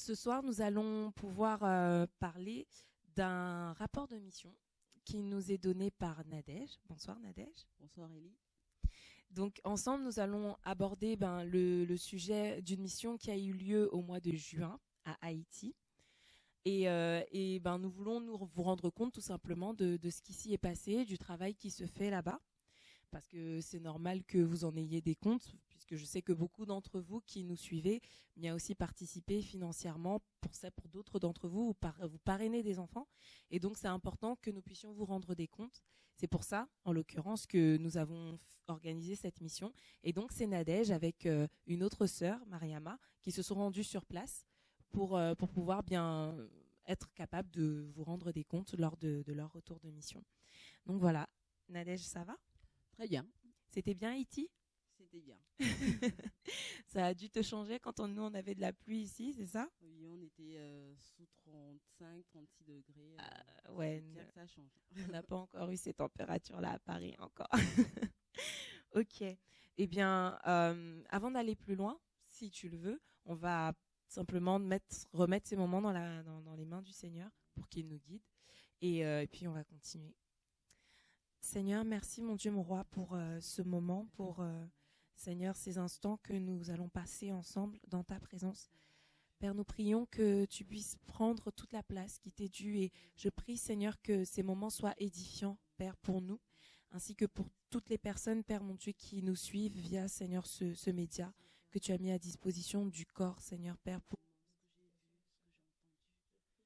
Ce soir, nous allons pouvoir parler d'un rapport de mission qui nous est donné par Nadège. Bonsoir Nadège. Bonsoir Élie. Donc ensemble, nous allons aborder le sujet d'une mission qui a eu lieu au mois de juin à Haïti. Et nous voulons vous rendre compte tout simplement de ce qui s'y est passé, du travail qui se fait là-bas. Parce que c'est normal que vous en ayez des comptes, puisque je sais que beaucoup d'entre vous qui nous suivez y a aussi participé financièrement pour d'autres d'entre vous, vous parrainez des enfants. Et donc, c'est important que nous puissions vous rendre des comptes. C'est pour ça, en l'occurrence, que nous avons organisé cette mission. Et donc, c'est Nadège avec une autre sœur, Mariama, qui se sont rendues sur place pour pouvoir bien être capables de vous rendre des comptes lors de leur retour de mission. Donc voilà, Nadège, ça va ? Très bien. C'était bien Haïti ? C'était bien. Ça a dû te changer quand nous on avait de la pluie ici, c'est ça ? Oui, on était sous 35, 36 degrés. Ouais, c'est clair que ça change. on n'a pas encore eu ces températures-là à Paris encore. Ok. Eh bien, avant d'aller plus loin, si tu le veux, on va simplement remettre ces moments dans les mains du Seigneur pour qu'il nous guide. Et puis on va continuer. Seigneur, merci mon Dieu, mon roi, pour ce moment, pour Seigneur, ces instants que nous allons passer ensemble dans ta présence. Père, nous prions que tu puisses prendre toute la place qui t'est due et je prie, Seigneur, que ces moments soient édifiants, Père, pour nous, ainsi que pour toutes les personnes, Père, mon Dieu, qui nous suivent via, Seigneur, ce média que tu as mis à disposition du corps, Seigneur, Père,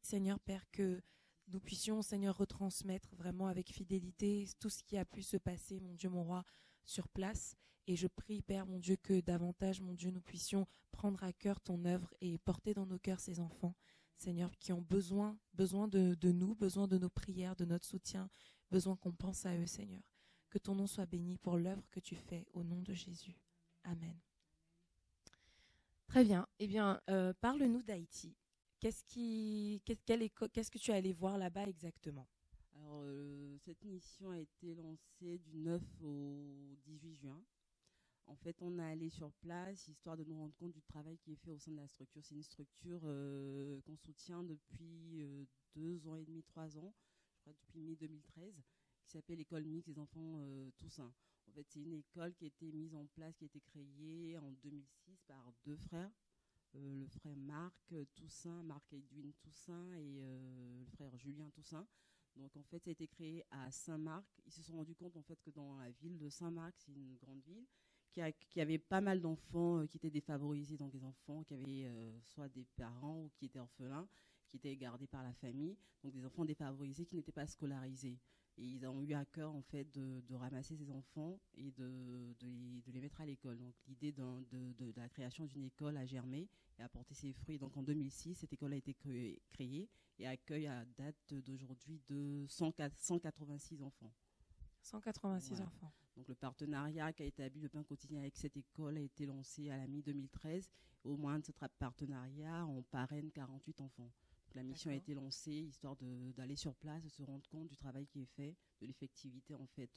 Seigneur, Père, que nous puissions, Seigneur, retransmettre vraiment avec fidélité tout ce qui a pu se passer, mon Dieu, mon roi, sur place. Et je prie, Père, mon Dieu, que davantage, mon Dieu, nous puissions prendre à cœur ton œuvre et porter dans nos cœurs ces enfants, Seigneur, qui ont besoin de nous, besoin de nos prières, de notre soutien, besoin qu'on pense à eux, Seigneur. Que ton nom soit béni pour l'œuvre que tu fais au nom de Jésus. Amen. Très bien. Eh bien, parle-nous d'Haïti. Qu'est-ce que tu es allé voir là-bas exactement ? Alors, cette mission a été lancée du 9 au 18 juin. En fait, on est allé sur place, histoire de nous rendre compte du travail qui est fait au sein de la structure. C'est une structure qu'on soutient depuis 2 ans et demi, 3 ans, je crois depuis mai 2013, qui s'appelle l'École Mixte des enfants Toussaint. En fait, c'est une école qui a été mise en place, qui a été créée en 2006 par 2 frères. Le frère Marc Toussaint, Marc Edwin Toussaint et le frère Julien Toussaint. Donc en fait, ça a été créé à Saint-Marc. Ils se sont rendus compte en fait que dans la ville de Saint-Marc, c'est une grande ville, qui avait pas mal d'enfants qui étaient défavorisés, donc des enfants qui avaient soit des parents ou qui étaient orphelins, qui étaient gardés par la famille, donc des enfants défavorisés qui n'étaient pas scolarisés. Et ils ont eu à cœur en fait de ramasser ces enfants et de les mettre à l'école. Donc l'idée de la création d'une école a germé et a porté ses fruits. Donc en 2006, cette école a été créée et accueille à date d'aujourd'hui de 186 enfants. 186 Voilà. enfants. Donc le partenariat qu'a établi le Pain Quotidien avec cette école a été lancé à la mi-2013. Au moins de ce partenariat, on parraine 48 enfants. Donc, la mission a été lancée histoire d'aller sur place, de se rendre compte du travail qui est fait, de l'effectivité en fait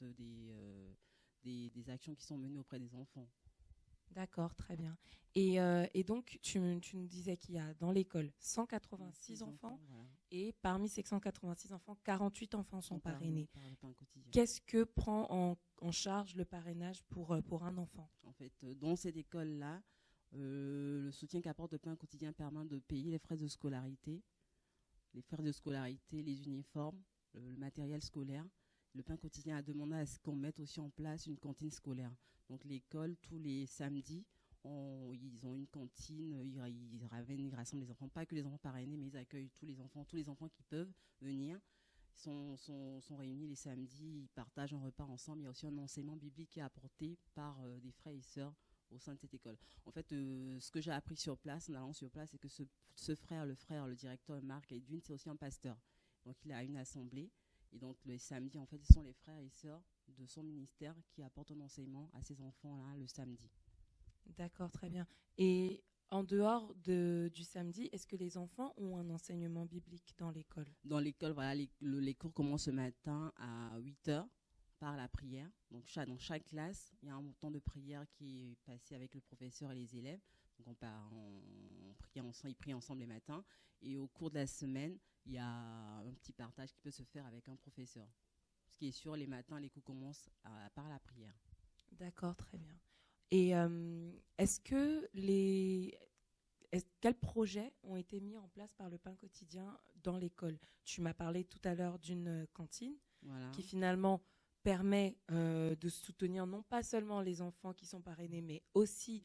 des actions qui sont menées auprès des enfants. D'accord, très bien. Et donc, tu nous disais qu'il y a dans l'école 186 enfants voilà. Et parmi ces 186 enfants, 48 enfants sont parrainés. Par le Pain Quotidien. Qu'est-ce que prend en charge le parrainage pour un enfant ? En fait, dans cette école-là, le soutien qu'apporte le Pain Quotidien permet de payer les frais de scolarité, les uniformes, le matériel scolaire. Le Pain Quotidien a demandé à ce qu'on mette aussi en place une cantine scolaire. Donc l'école, tous les samedis, ils ont une cantine, ils rassemblent les enfants, pas que les enfants parrainés, mais ils accueillent tous les enfants qui peuvent venir. Sont réunis les samedis, ils partagent un repas ensemble. Il y a aussi un enseignement biblique qui est apporté par des frères et sœurs au sein de cette école. En fait, ce que j'ai appris sur place, en allant sur place, c'est que ce frère, le directeur Marc Edwin, c'est aussi un pasteur. Donc il a une assemblée. Et donc les samedis, en fait, ce sont les frères et sœurs de son ministère qui apportent un enseignement à ces enfants-là le samedi. D'accord, très bien. Et en dehors du samedi, est-ce que les enfants ont un enseignement biblique dans l'école ? Dans l'école, voilà, les cours commencent ce matin à 8h par la prière. Donc dans chaque classe, il y a un temps de prière qui est passé avec le professeur et les élèves. Donc ils prient ensemble les matins. Et au cours de la semaine, il y a un petit partage qui peut se faire avec un professeur. Ce qui est sûr, les matins, les cours commencent par la prière. D'accord, très bien. Et quels projets ont été mis en place par le pain quotidien dans l'école? Tu m'as parlé tout à l'heure d'une cantine qui finalement permet de soutenir non pas seulement les enfants qui sont parrainés, mais aussi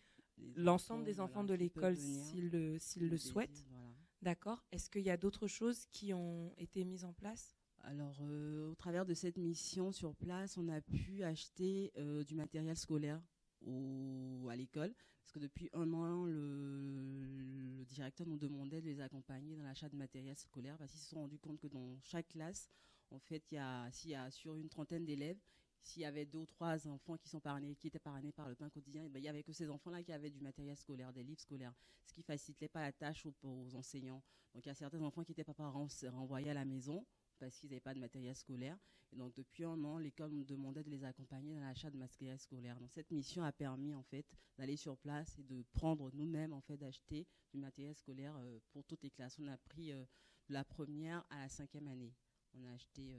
l'ensemble des enfants de l'école s'ils le souhaitent. Voilà. D'accord. Est-ce qu'il y a d'autres choses qui ont été mises en place? Alors, au travers de cette mission sur place, on a pu acheter du matériel scolaire à l'école. Parce que depuis un an, le directeur nous demandait de les accompagner dans l'achat de matériel scolaire. Parce qu'ils se sont rendus compte que dans chaque classe, en fait, s'il y a sur une trentaine d'élèves, s'il y avait 2 ou 3 enfants qui étaient parrainés par le pain quotidien, il n'y avait que ces enfants-là qui avaient du matériel scolaire, des livres scolaires, ce qui ne facilitait pas la tâche aux enseignants. Donc il y a certains enfants qui n'étaient pas renvoyés à la maison parce qu'ils n'avaient pas de matériel scolaire. Et donc depuis un an, l'école nous demandait de les accompagner dans l'achat de matériel scolaire. Donc cette mission a permis en fait d'aller sur place et de prendre nous-mêmes en fait d'acheter du matériel scolaire pour toutes les classes. On a pris de la première à la 5e année. On a acheté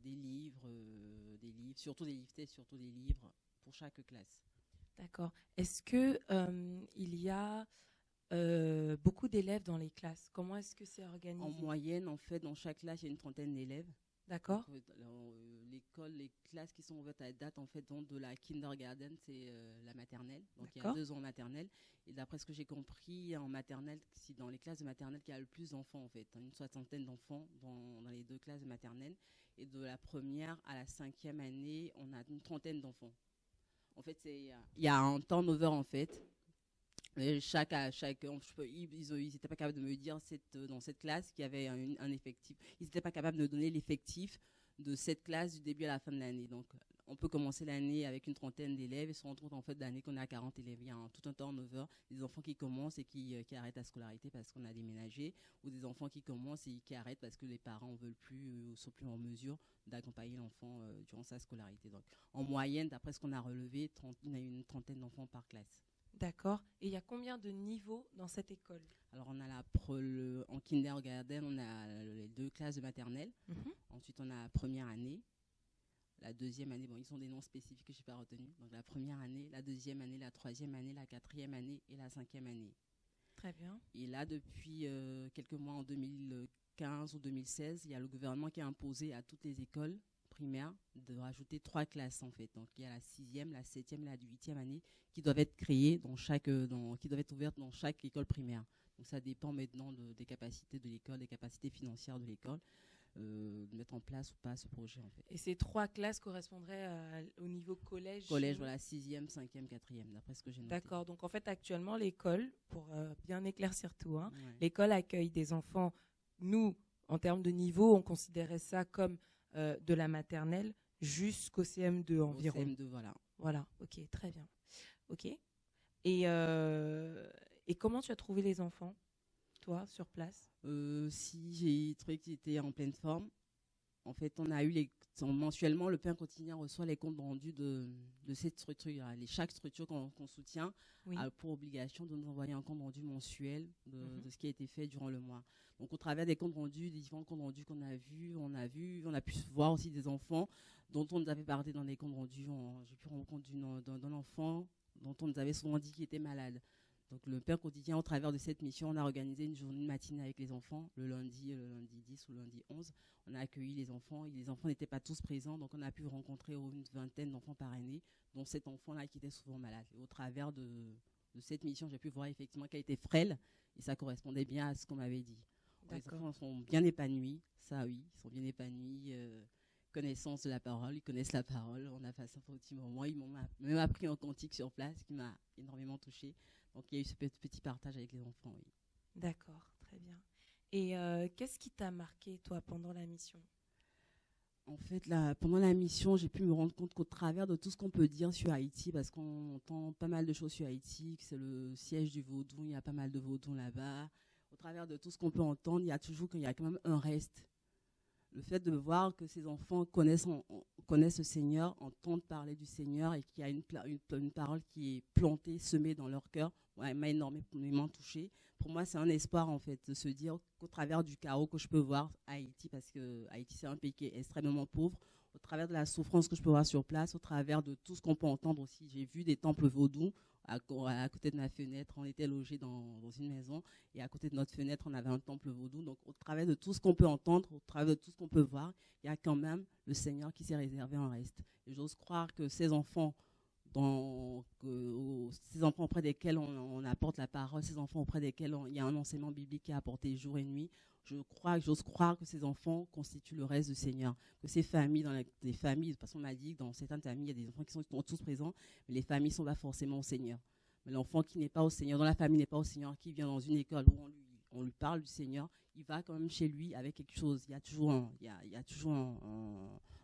des livres, surtout des livres pour chaque classe. D'accord. Est-ce que il y a beaucoup d'élèves dans les classes? Comment est-ce que c'est organisé? En moyenne, en fait, dans chaque classe, il y a une trentaine d'élèves. D'accord. Les classes qui sont ouvertes à date, en fait, donc de la kindergarten, c'est la maternelle. Donc il y a D'accord. 2 ans en maternelle. Et d'après ce que j'ai compris, en maternelle, c'est dans les classes de maternelle qu'il y a le plus d'enfants, en fait. Une 60aine d'enfants dans les 2 classes de maternelle. Et de la première à la 5e année, on a une trentaine d'enfants. En fait, il y a un turnover, en fait. Ils n'étaient pas capables de me dire dans cette classe qu'il y avait un effectif. Ils n'étaient pas capables de me donner l'effectif de cette classe du début à la fin de l'année. Donc, on peut commencer l'année avec une trentaine d'élèves et se rendre compte en fait d'année qu'on est à 40 élèves. Il y a tout un turnover, des enfants qui commencent et qui arrêtent la scolarité parce qu'on a déménagé, ou des enfants qui commencent et qui arrêtent parce que les parents ne veulent plus ou sont plus en mesure d'accompagner l'enfant durant sa scolarité. Donc, en moyenne, d'après ce qu'on a relevé, il y a une trentaine d'enfants par classe. D'accord. Et il y a combien de niveaux dans cette école? Alors, on a en kindergarten, on a les 2 classes de maternelle. Ensuite, on a la première année. La deuxième année, ils ont des noms spécifiques que je n'ai pas retenus. Donc, la première année, la deuxième année, la troisième année, la 4e année et la 5e année. Très bien. Et là, depuis quelques mois, en 2015 ou 2016, il y a le gouvernement qui a imposé à toutes les écoles primaires de rajouter 3 classes, en fait. Donc, il y a la 6e, la 7e et la 8e année qui doivent être créées qui doivent être ouvertes dans chaque école primaire. Donc, ça dépend maintenant des capacités de l'école, des capacités financières de l'école. De mettre en place ou pas ce projet en fait. Et ces 3 classes correspondraient au niveau collège? Collège, voilà, 6e, 5e, 4e, d'après ce que j'ai noté. D'accord, donc en fait actuellement l'école, pour bien éclaircir tout, Ouais. l'école accueille des enfants, nous, en termes de niveau, on considérait ça comme de la maternelle jusqu'au CM2 environ. Au CM2, voilà. Voilà, ok, très bien. Ok. Et comment tu as trouvé les enfants, toi, sur place? Si j'ai trouvé qu'ils étaient en pleine forme. En fait, on a eu mensuellement, le pain quotidien reçoit les comptes rendus de cette structure. Chaque structure qu'on soutient a pour obligation de nous envoyer un compte rendu mensuel de ce qui a été fait durant le mois. Donc, au travers des comptes rendus, des différents comptes rendus qu'on a vus, on a pu voir aussi des enfants dont on nous avait parlé dans les comptes rendus. J'ai pu rendre compte d'un enfant dont on nous avait souvent dit qu'il était malade. Donc, le pain quotidien, au travers de cette mission, on a organisé une journée matinée avec les enfants, le lundi 10 ou le lundi 11. On a accueilli les enfants. Et les enfants n'étaient pas tous présents, donc on a pu rencontrer une vingtaine d'enfants parrainés, dont cet enfant-là qui était souvent malade. Et au travers de cette mission, j'ai pu voir effectivement qu'elle était frêle, et ça correspondait bien à ce qu'on m'avait dit. Les enfants sont bien épanouis, ça oui, ils sont bien épanouis. Connaissance de la parole, ils connaissent la parole. On a passé un petit moment. Ils m'ont même appris un cantique sur place qui m'a énormément touchée. Donc, il y a eu ce petit partage avec les enfants, oui. D'accord, très bien. Et qu'est-ce qui t'a marqué, toi, pendant la mission? En fait, pendant la mission, j'ai pu me rendre compte qu'au travers de tout ce qu'on peut dire sur Haïti, parce qu'on entend pas mal de choses sur Haïti, que c'est le siège du vaudou, il y a pas mal de vaudou là-bas. Au travers de tout ce qu'on peut entendre, il y a quand même un reste le fait de voir que ces enfants connaissent le Seigneur, entendent parler du Seigneur et qu'il y a une parole qui est plantée, semée dans leur cœur, ouais, m'a énormément touchée. Pour moi, c'est un espoir, en fait, de se dire qu'au travers du chaos que je peux voir à Haïti, parce que Haïti, c'est un pays qui est extrêmement pauvre, au travers de la souffrance que je peux voir sur place, au travers de tout ce qu'on peut entendre aussi. J'ai vu des temples vaudous à côté de ma fenêtre. On était logés dans une maison et à côté de notre fenêtre, on avait un temple vaudou. Donc, au travers de tout ce qu'on peut entendre, au travers de tout ce qu'on peut voir, il y a quand même le Seigneur qui s'est réservé un reste. Et j'ose croire que ces enfants, ces enfants auprès desquels on apporte la parole, ces enfants auprès desquels il y a un enseignement biblique qui est apporté jour et nuit, j'ose croire que ces enfants constituent le reste du Seigneur. Que ces familles, des familles, parce qu'on m'a dit que dans certaines familles, il y a des enfants qui sont tous présents, mais les familles ne sont pas forcément au Seigneur. Mais l'enfant qui n'est pas au Seigneur, dont la famille n'est pas au Seigneur, qui vient dans une école où on lui parle du Seigneur, il va quand même chez lui avec quelque chose. Il y a toujours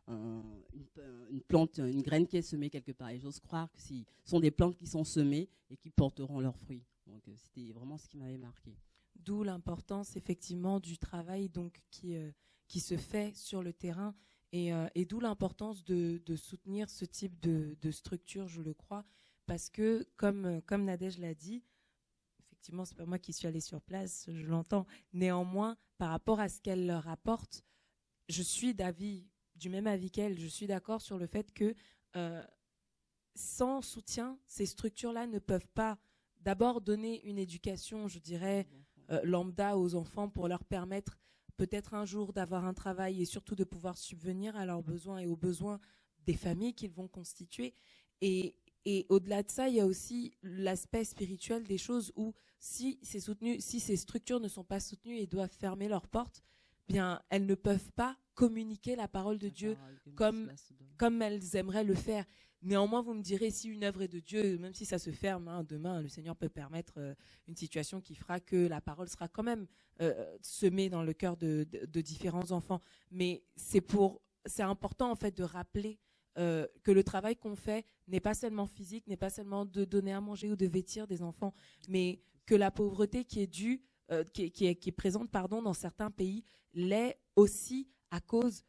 une plante, une graine qui est semée quelque part. Et j'ose croire que ce sont des plantes qui sont semées et qui porteront leurs fruits. Donc c'était vraiment ce qui m'avait marqué. D'où l'importance effectivement du travail donc qui se fait sur le terrain et d'où l'importance de soutenir ce type de structure, je le crois, parce que comme Nadège l'a dit, effectivement c'est pas moi qui suis allée sur place, je l'entends. Néanmoins, par rapport à ce qu'elle leur apporte, je suis du même avis qu'elle. Je suis d'accord sur le fait que sans soutien, ces structures-là ne peuvent pas d'abord donner une éducation, je dirais, lambda aux enfants pour leur permettre peut-être un jour d'avoir un travail et surtout de pouvoir subvenir à leurs besoins et aux besoins des familles qu'ils vont constituer. Et au-delà de ça, il y a aussi l'aspect spirituel des choses où si ces structures ne sont pas soutenues et doivent fermer leurs portes, bien, elles ne peuvent pas communiquer la parole de Dieu comme elles aimeraient le faire. Néanmoins, vous me direz, si une œuvre est de Dieu, même si ça se ferme, demain, le Seigneur peut permettre une situation qui fera que la parole sera quand même semée dans le cœur de différents enfants. Mais c'est important, en fait, de rappeler que le travail qu'on fait n'est pas seulement physique, n'est pas seulement de donner à manger ou de vêtir des enfants, mais que la pauvreté qui est présente dans certains pays l'est aussi à cause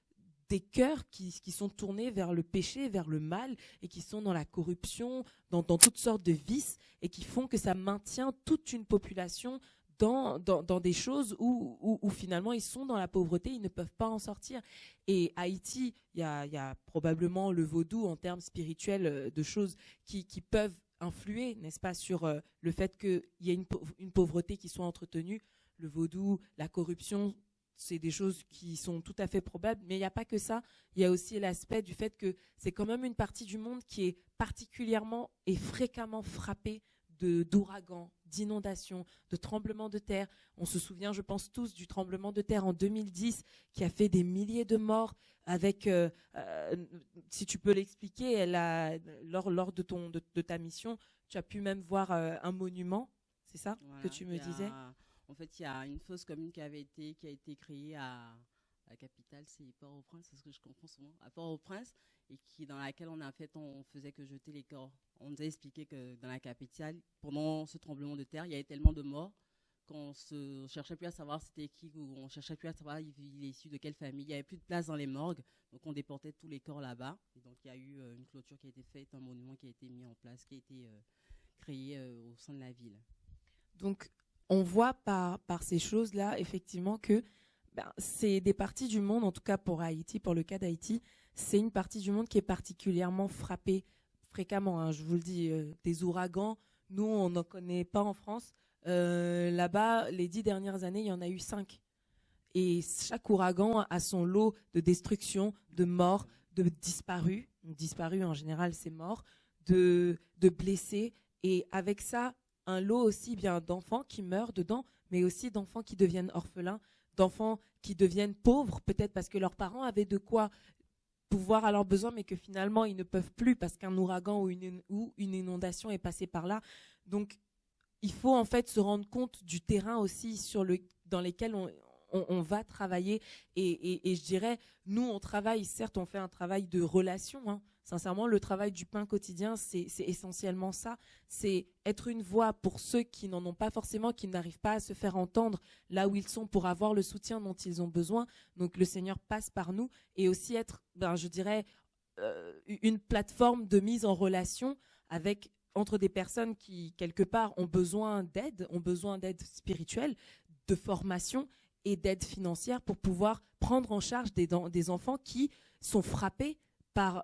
des cœurs qui sont tournés vers le péché, vers le mal, et qui sont dans la corruption, dans toutes sortes de vices, et qui font que ça maintient toute une population dans des choses où finalement ils sont dans la pauvreté, ils ne peuvent pas en sortir. Et Haïti, il y a probablement le vaudou en termes spirituels de choses qui peuvent influer, n'est-ce pas, sur le fait qu'il y ait une pauvreté qui soit entretenue. Le vaudou, la corruption, c'est des choses qui sont tout à fait probables, mais il n'y a pas que ça. Il y a aussi l'aspect du fait que c'est quand même une partie du monde qui est particulièrement et fréquemment frappée d'ouragans, d'inondations, de tremblements de terre. On se souvient, je pense tous, du tremblement de terre en 2010 qui a fait des milliers de morts avec, si tu peux l'expliquer, lors de ta mission, tu as pu même voir un monument, c'est ça, voilà, que tu me disais? En fait, il y a une fosse commune qui a été créée à la capitale, c'est Port-au-Prince, c'est ce que je confonds souvent, à Port-au-Prince, et dans laquelle on faisait que jeter les corps. On nous a expliqué que dans la capitale, pendant ce tremblement de terre, il y avait tellement de morts qu'on se cherchait plus à savoir c'était qui, ou on cherchait plus à savoir il est issu de quelle famille. Il n'y avait plus de place dans les morgues, donc on déportait tous les corps là-bas. Et donc il y a eu une clôture qui a été faite, un monument qui a été mis en place, qui a été créé au sein de la ville. Donc on voit par ces choses-là, effectivement, que c'est des parties du monde, en tout cas pour Haïti, pour le cas d'Haïti, c'est une partie du monde qui est particulièrement frappée fréquemment. Je vous le dis, des ouragans, nous, on n'en connaît pas en France. Là-bas, les 10 dernières années, il y en a eu 5. Et chaque ouragan a son lot de destruction, de morts, de disparus. Disparus, en général, c'est mort, de blessés. Et avec ça, un lot aussi bien d'enfants qui meurent dedans, mais aussi d'enfants qui deviennent orphelins, d'enfants qui deviennent pauvres, peut-être parce que leurs parents avaient de quoi pouvoir à leurs besoins, mais que finalement, ils ne peuvent plus parce qu'un ouragan ou une inondation est passé par là. Donc, il faut en fait se rendre compte du terrain aussi dans lequel on va travailler. Et je dirais, nous, on travaille, certes, on fait un travail de relation, Sincèrement, le travail du pain quotidien, c'est essentiellement ça. C'est être une voix pour ceux qui n'en ont pas forcément, qui n'arrivent pas à se faire entendre là où ils sont pour avoir le soutien dont ils ont besoin. Donc le Seigneur passe par nous et aussi être, je dirais, une plateforme de mise en relation entre des personnes qui, quelque part, ont besoin d'aide spirituelle, de formation et d'aide financière pour pouvoir prendre en charge des enfants qui sont frappés par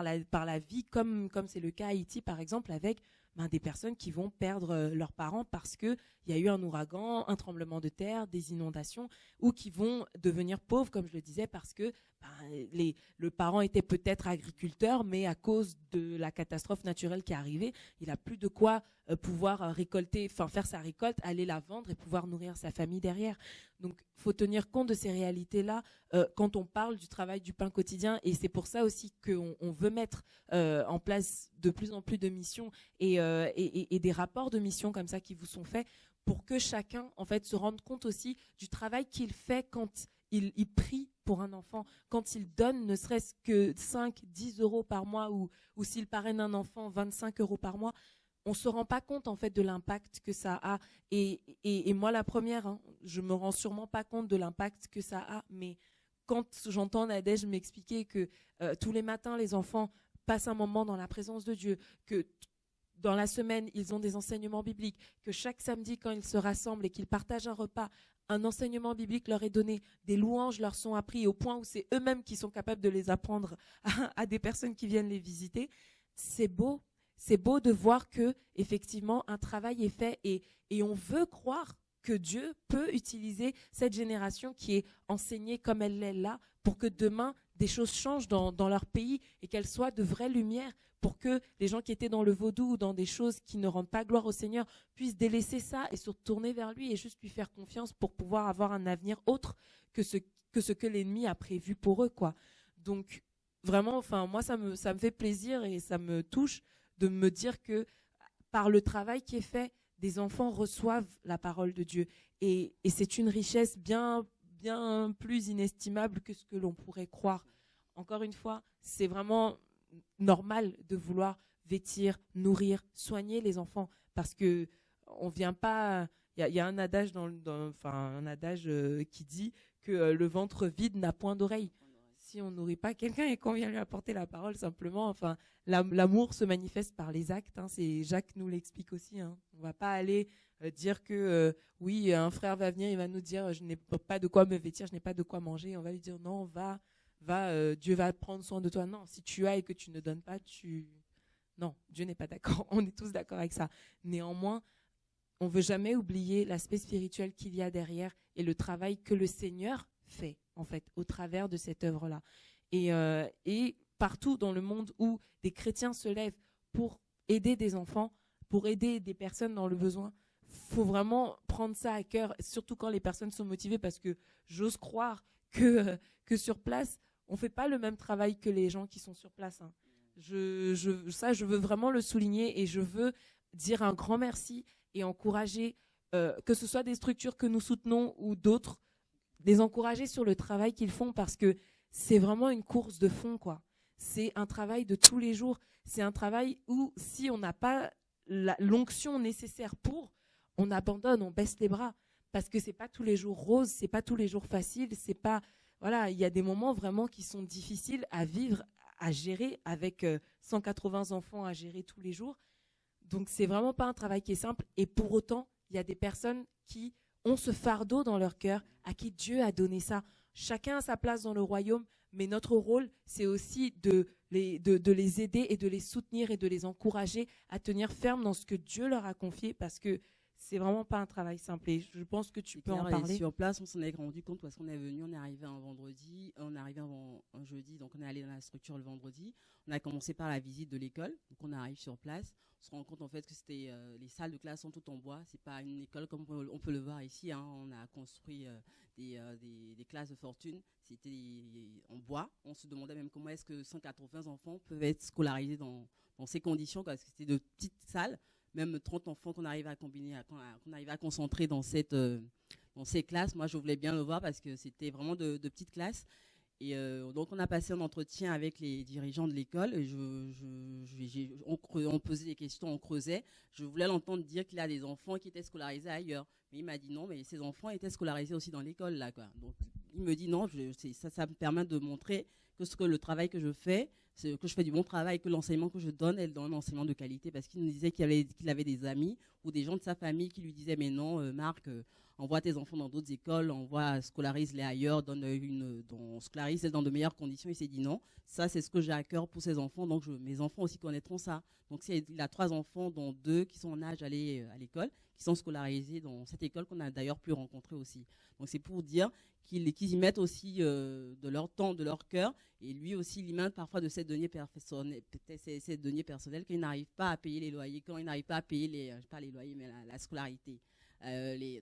la vie, comme c'est le cas à Haïti, par exemple, avec des personnes qui vont perdre leurs parents parce qu'il y a eu un ouragan, un tremblement de terre, des inondations, ou qui vont devenir pauvres, comme je le disais, parce que le parent était peut-être agriculteur, mais à cause de la catastrophe naturelle qui est arrivée, il n'a plus de quoi pouvoir récolter, faire sa récolte, aller la vendre et pouvoir nourrir sa famille derrière. Donc, il faut tenir compte de ces réalités-là quand on parle du travail du pain quotidien. Et c'est pour ça aussi qu'on veut mettre en place de plus en plus de missions et des rapports de missions comme ça qui vous sont faits pour que chacun, en fait, se rende compte aussi du travail qu'il fait quand il prie pour un enfant, quand il donne ne serait-ce que 5, 10 euros par mois ou s'il parraine un enfant, 25 euros par mois. On ne se rend pas compte en fait de l'impact que ça a. Et moi, la première, je me rends sûrement pas compte de l'impact que ça a. Mais quand j'entends Nadège m'expliquer que tous les matins, les enfants passent un moment dans la présence de Dieu, que dans la semaine, ils ont des enseignements bibliques, que chaque samedi, quand ils se rassemblent et qu'ils partagent un repas, un enseignement biblique leur est donné, des louanges leur sont appris au point où c'est eux-mêmes qui sont capables de les apprendre à des personnes qui viennent les visiter. C'est beau. C'est beau de voir que effectivement un travail est fait et on veut croire que Dieu peut utiliser cette génération qui est enseignée comme elle l'est là pour que demain des choses changent dans leur pays et qu'elles soient de vraies lumières pour que les gens qui étaient dans le vaudou ou dans des choses qui ne rendent pas gloire au Seigneur puissent délaisser ça et se tourner vers lui et juste lui faire confiance pour pouvoir avoir un avenir autre que ce que l'ennemi a prévu pour eux, quoi. Donc vraiment, moi ça me fait plaisir et ça me touche de me dire que par le travail qui est fait, des enfants reçoivent la parole de Dieu. Et c'est une richesse bien, bien plus inestimable que ce que l'on pourrait croire. Encore une fois, c'est vraiment normal de vouloir vêtir, nourrir, soigner les enfants. Parce que on vient pas... Il y a un adage, un adage qui dit que le ventre vide n'a point d'oreille. Si on nourrit pas quelqu'un et qu'on vient lui apporter la parole simplement, l'amour se manifeste par les actes. C'est Jacques nous l'explique aussi. On va pas aller dire que oui, un frère va venir, il va nous dire je n'ai pas de quoi me vêtir, je n'ai pas de quoi manger. On va lui dire non, va, Dieu va prendre soin de toi. Non, si tu as et que tu ne donnes pas, non, Dieu n'est pas d'accord. On est tous d'accord avec ça. Néanmoins, on veut jamais oublier l'aspect spirituel qu'il y a derrière et le travail que le Seigneur fait, en fait, au travers de cette œuvre-là. Et partout dans le monde où des chrétiens se lèvent pour aider des enfants, pour aider des personnes dans le besoin, faut vraiment prendre ça à cœur, surtout quand les personnes sont motivées, parce que j'ose croire que sur place, on fait pas le même travail que les gens qui sont sur place. Je veux vraiment le souligner et je veux dire un grand merci et encourager, que ce soit des structures que nous soutenons ou d'autres, les encourager sur le travail qu'ils font parce que c'est vraiment une course de fond, quoi. C'est un travail de tous les jours. C'est un travail où si on n'a pas l'onction nécessaire on abandonne, on baisse les bras parce que c'est pas tous les jours rose, c'est pas tous les jours facile, c'est pas, voilà, il y a des moments vraiment qui sont difficiles à vivre, à gérer avec 180 enfants à gérer tous les jours. Donc c'est vraiment pas un travail qui est simple et pour autant, il y a des personnes qui ont ce fardeau dans leur cœur, à qui Dieu a donné ça. Chacun a sa place dans le royaume, mais notre rôle, c'est aussi de les aider et de les soutenir et de les encourager à tenir ferme dans ce que Dieu leur a confié, parce que c'est vraiment pas un travail simple. Et je pense que tu peux en parler. Sur place, on s'en est rendu compte parce qu'on est venu, on est arrivé un vendredi, on est arrivé un jeudi, donc on est allé dans la structure le vendredi. On a commencé par la visite de l'école, donc on arrive sur place. On se rend compte en fait que c'était les salles de classe sont toutes en bois. C'est pas une école comme on peut le voir ici. On a construit des classes de fortune. C'était en bois. On se demandait même comment est-ce que 180 enfants peuvent être scolarisés dans ces conditions, parce que c'était de petites salles. Même 30 enfants qu'on arrive à combiner, qu'on arrive à concentrer dans ces classes. Moi, je voulais bien le voir parce que c'était vraiment de petites classes. Et donc, on a passé un entretien avec les dirigeants de l'école. Et on posait des questions, on creusait. Je voulais l'entendre dire qu'il a des enfants qui étaient scolarisés ailleurs. Mais il m'a dit non, mais ces enfants étaient scolarisés aussi dans l'école, là, quoi. Donc, il me dit non, ça me permet de montrer que le travail que je fais, que je fais du bon travail, que l'enseignement que je donne est un enseignement de qualité. Parce qu'il nous disait qu'il avait des amis ou des gens de sa famille qui lui disaient mais non, Marc, envoie tes enfants dans d'autres écoles, scolarise-les ailleurs, scolarise-les dans de meilleures conditions. Il s'est dit non, ça c'est ce que j'ai à cœur pour ces enfants, donc mes enfants aussi connaîtront ça. Donc il a 3 enfants, dont 2 qui sont en âge d'aller à l'école, qui sont scolarisés dans cette école qu'on a d'ailleurs pu rencontrer aussi. Donc c'est pour dire qu'ils y mettent aussi de leur temps, de leur cœur, et lui aussi il y met parfois de ses deniers personnels, quand il n'arrive pas à payer les loyers, quand il n'arrive pas à payer pas les loyers, mais la scolarité.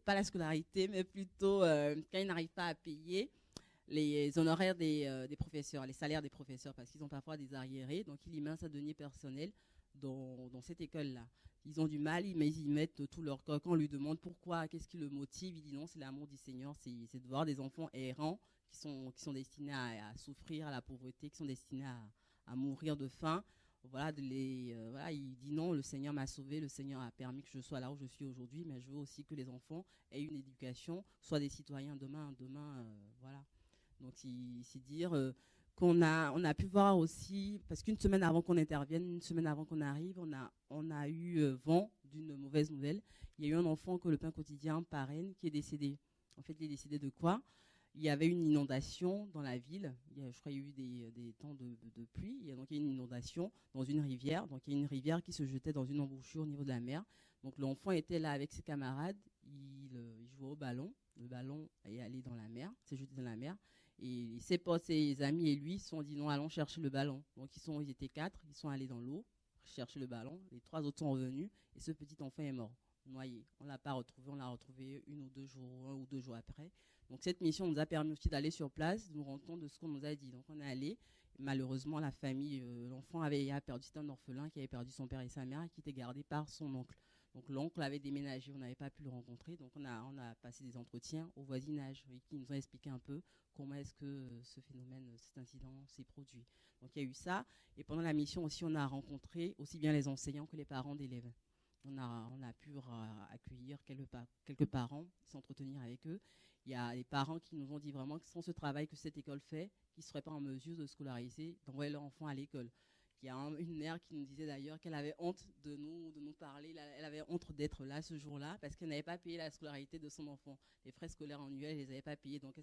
Pas la scolarité, mais plutôt quand ils n'arrivent pas à payer les honoraires des professeurs, les salaires des professeurs, parce qu'ils ont parfois des arriérés, donc il y met sa denier personnel dans cette école-là. Ils ont du mal, mais ils y mettent tout leur corps. Quand on lui demande pourquoi, qu'est-ce qui le motive, il dit non, c'est l'amour du Seigneur, c'est de voir des enfants errants qui sont destinés à souffrir, à la pauvreté, qui sont destinés à mourir de faim. Voilà, il dit non, le Seigneur m'a sauvé, le Seigneur a permis que je sois là où je suis aujourd'hui, mais je veux aussi que les enfants aient une éducation, soient des citoyens demain, voilà. Donc c'est dire qu'on a pu voir aussi, parce qu'une semaine avant qu'on intervienne, une semaine avant qu'on arrive, on a eu vent d'une mauvaise nouvelle. Il y a eu un enfant que le Pain Quotidien parraine qui est décédé. En fait, il est décédé de quoi ? Il y avait une inondation dans la ville. Je crois qu'il y a eu des temps de pluie. Donc il y a eu une inondation dans une rivière. Donc il y a une rivière qui se jetait dans une embouchure au niveau de la mer. Donc l'enfant était là avec ses camarades. Il jouait au ballon. Le ballon est allé dans la mer, s'est jeté dans la mer. Et ses potes, ses amis et lui se sont dit non, allons chercher le ballon. Donc ils étaient 4, ils sont allés dans l'eau chercher le ballon. Les 3 autres sont revenus et ce petit enfant est mort, noyé. On l'a pas retrouvé, on l'a retrouvé 1 ou 2 jours après. Donc cette mission nous a permis aussi d'aller sur place, de nous rendre compte de ce qu'on nous a dit. Donc on est allé. Malheureusement, la famille, l'enfant avait perdu, c'était un orphelin qui avait perdu son père et sa mère et qui était gardé par son oncle. Donc l'oncle avait déménagé, on n'avait pas pu le rencontrer. Donc on a passé des entretiens au voisinage qui nous ont expliqué un peu comment est-ce que ce phénomène, cet incident s'est produit. Donc il y a eu ça. Et pendant la mission aussi, on a rencontré aussi bien les enseignants que les parents d'élèves. On a pu accueillir quelques parents, s'entretenir avec eux. Il y a des parents qui nous ont dit vraiment que sans ce travail que cette école fait, qu'ils ne seraient pas en mesure de scolariser, d'envoyer leur enfant à l'école. Il y a une mère qui nous disait d'ailleurs qu'elle avait honte de nous parler, elle avait honte d'être là ce jour-là parce qu'elle n'avait pas payé la scolarité de son enfant. Les frais scolaires annuels, elle ne les avait pas payés, donc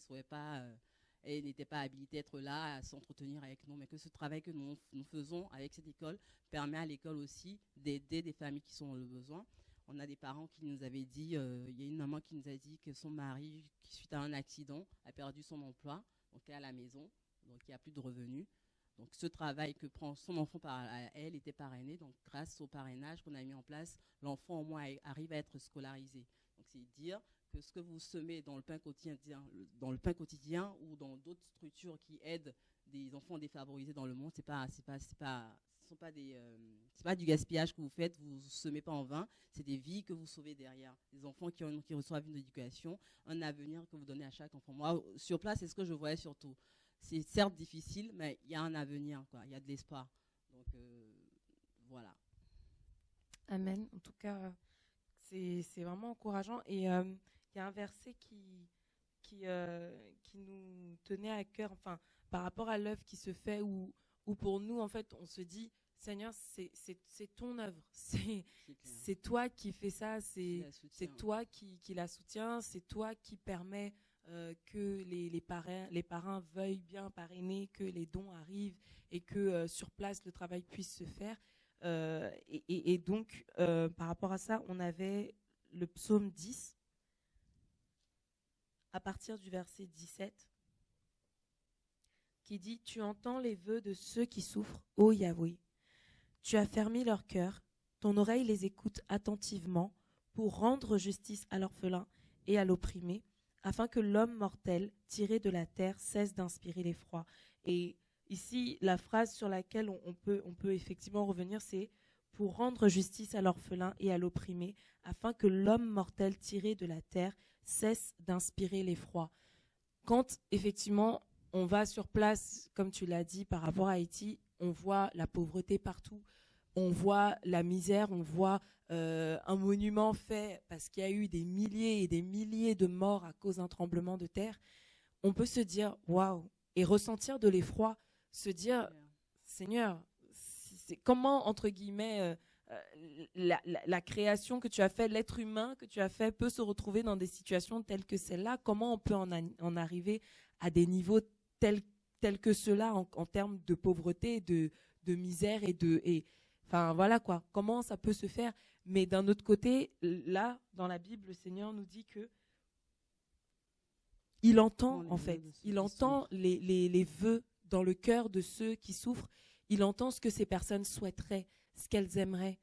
elle n'était pas habilitée à être là, à s'entretenir avec nous, mais que ce travail que nous faisons avec cette école permet à l'école aussi d'aider des familles qui sont dans le besoin. On a des parents qui nous avaient dit, il y a une maman qui nous a dit que son mari, suite à un accident, a perdu son emploi, donc elle est à la maison, donc il n'y a plus de revenus. Donc ce travail que prend son enfant par elle était parrainé, donc grâce au parrainage qu'on a mis en place, l'enfant au moins arrive à être scolarisé. Donc c'est dire que ce que vous semez dans le pain quotidien ou dans d'autres structures qui aident des enfants défavorisés dans le monde, c'est pas du gaspillage que vous faites, vous semez pas en vain, c'est des vies que vous sauvez derrière, des enfants qui reçoivent une éducation, un avenir que vous donnez à chaque enfant. Moi, sur place, c'est ce que je voyais surtout. C'est certes difficile, mais il y a un avenir, quoi. Il y a de l'espoir. Donc voilà. Amen. En tout cas, c'est vraiment encourageant. Et il y a un verset qui nous tenait à cœur, enfin, par rapport à l'œuvre qui se fait, où pour nous, en fait, on se dit, Seigneur, c'est ton œuvre. C'est toi qui fais ça, c'est toi qui la soutiens, c'est toi qui permets que les parrains veuillent bien parrainer, que les dons arrivent et que sur place le travail puisse se faire. Et donc, par rapport à ça, on avait le psaume 10, à partir du verset 17, qui dit « Tu entends les vœux de ceux qui souffrent, ô Yahweh. Tu as fermé leur cœur, ton oreille les écoute attentivement pour rendre justice à l'orphelin et à l'opprimé, afin que l'homme mortel tiré de la terre cesse d'inspirer l'effroi. » Et ici, la phrase sur laquelle on peut effectivement revenir, c'est « pour rendre justice à l'orphelin et à l'opprimé, afin que l'homme mortel tiré de la terre cesse d'inspirer l'effroi. » Quand, effectivement, on va sur place, comme tu l'as dit, par rapport à Haïti, on voit la pauvreté partout, on voit la misère, on voit un monument fait parce qu'il y a eu des milliers et des milliers de morts à cause d'un tremblement de terre. On peut se dire waouh et ressentir de l'effroi, se dire Seigneur, comment entre guillemets la création que tu as fait, l'être humain que tu as fait peut se retrouver dans des situations telles que celle-là. Comment on peut en arriver à des niveaux tels que ceux-là en termes de pauvreté, de misère enfin voilà quoi. Comment ça peut se faire? Mais d'un autre côté, là, dans la Bible, le Seigneur nous dit que il entend en fait, il entend les vœux dans le cœur de ceux qui souffrent. Il entend ce que ces personnes souhaiteraient, ce qu'elles aimeraient.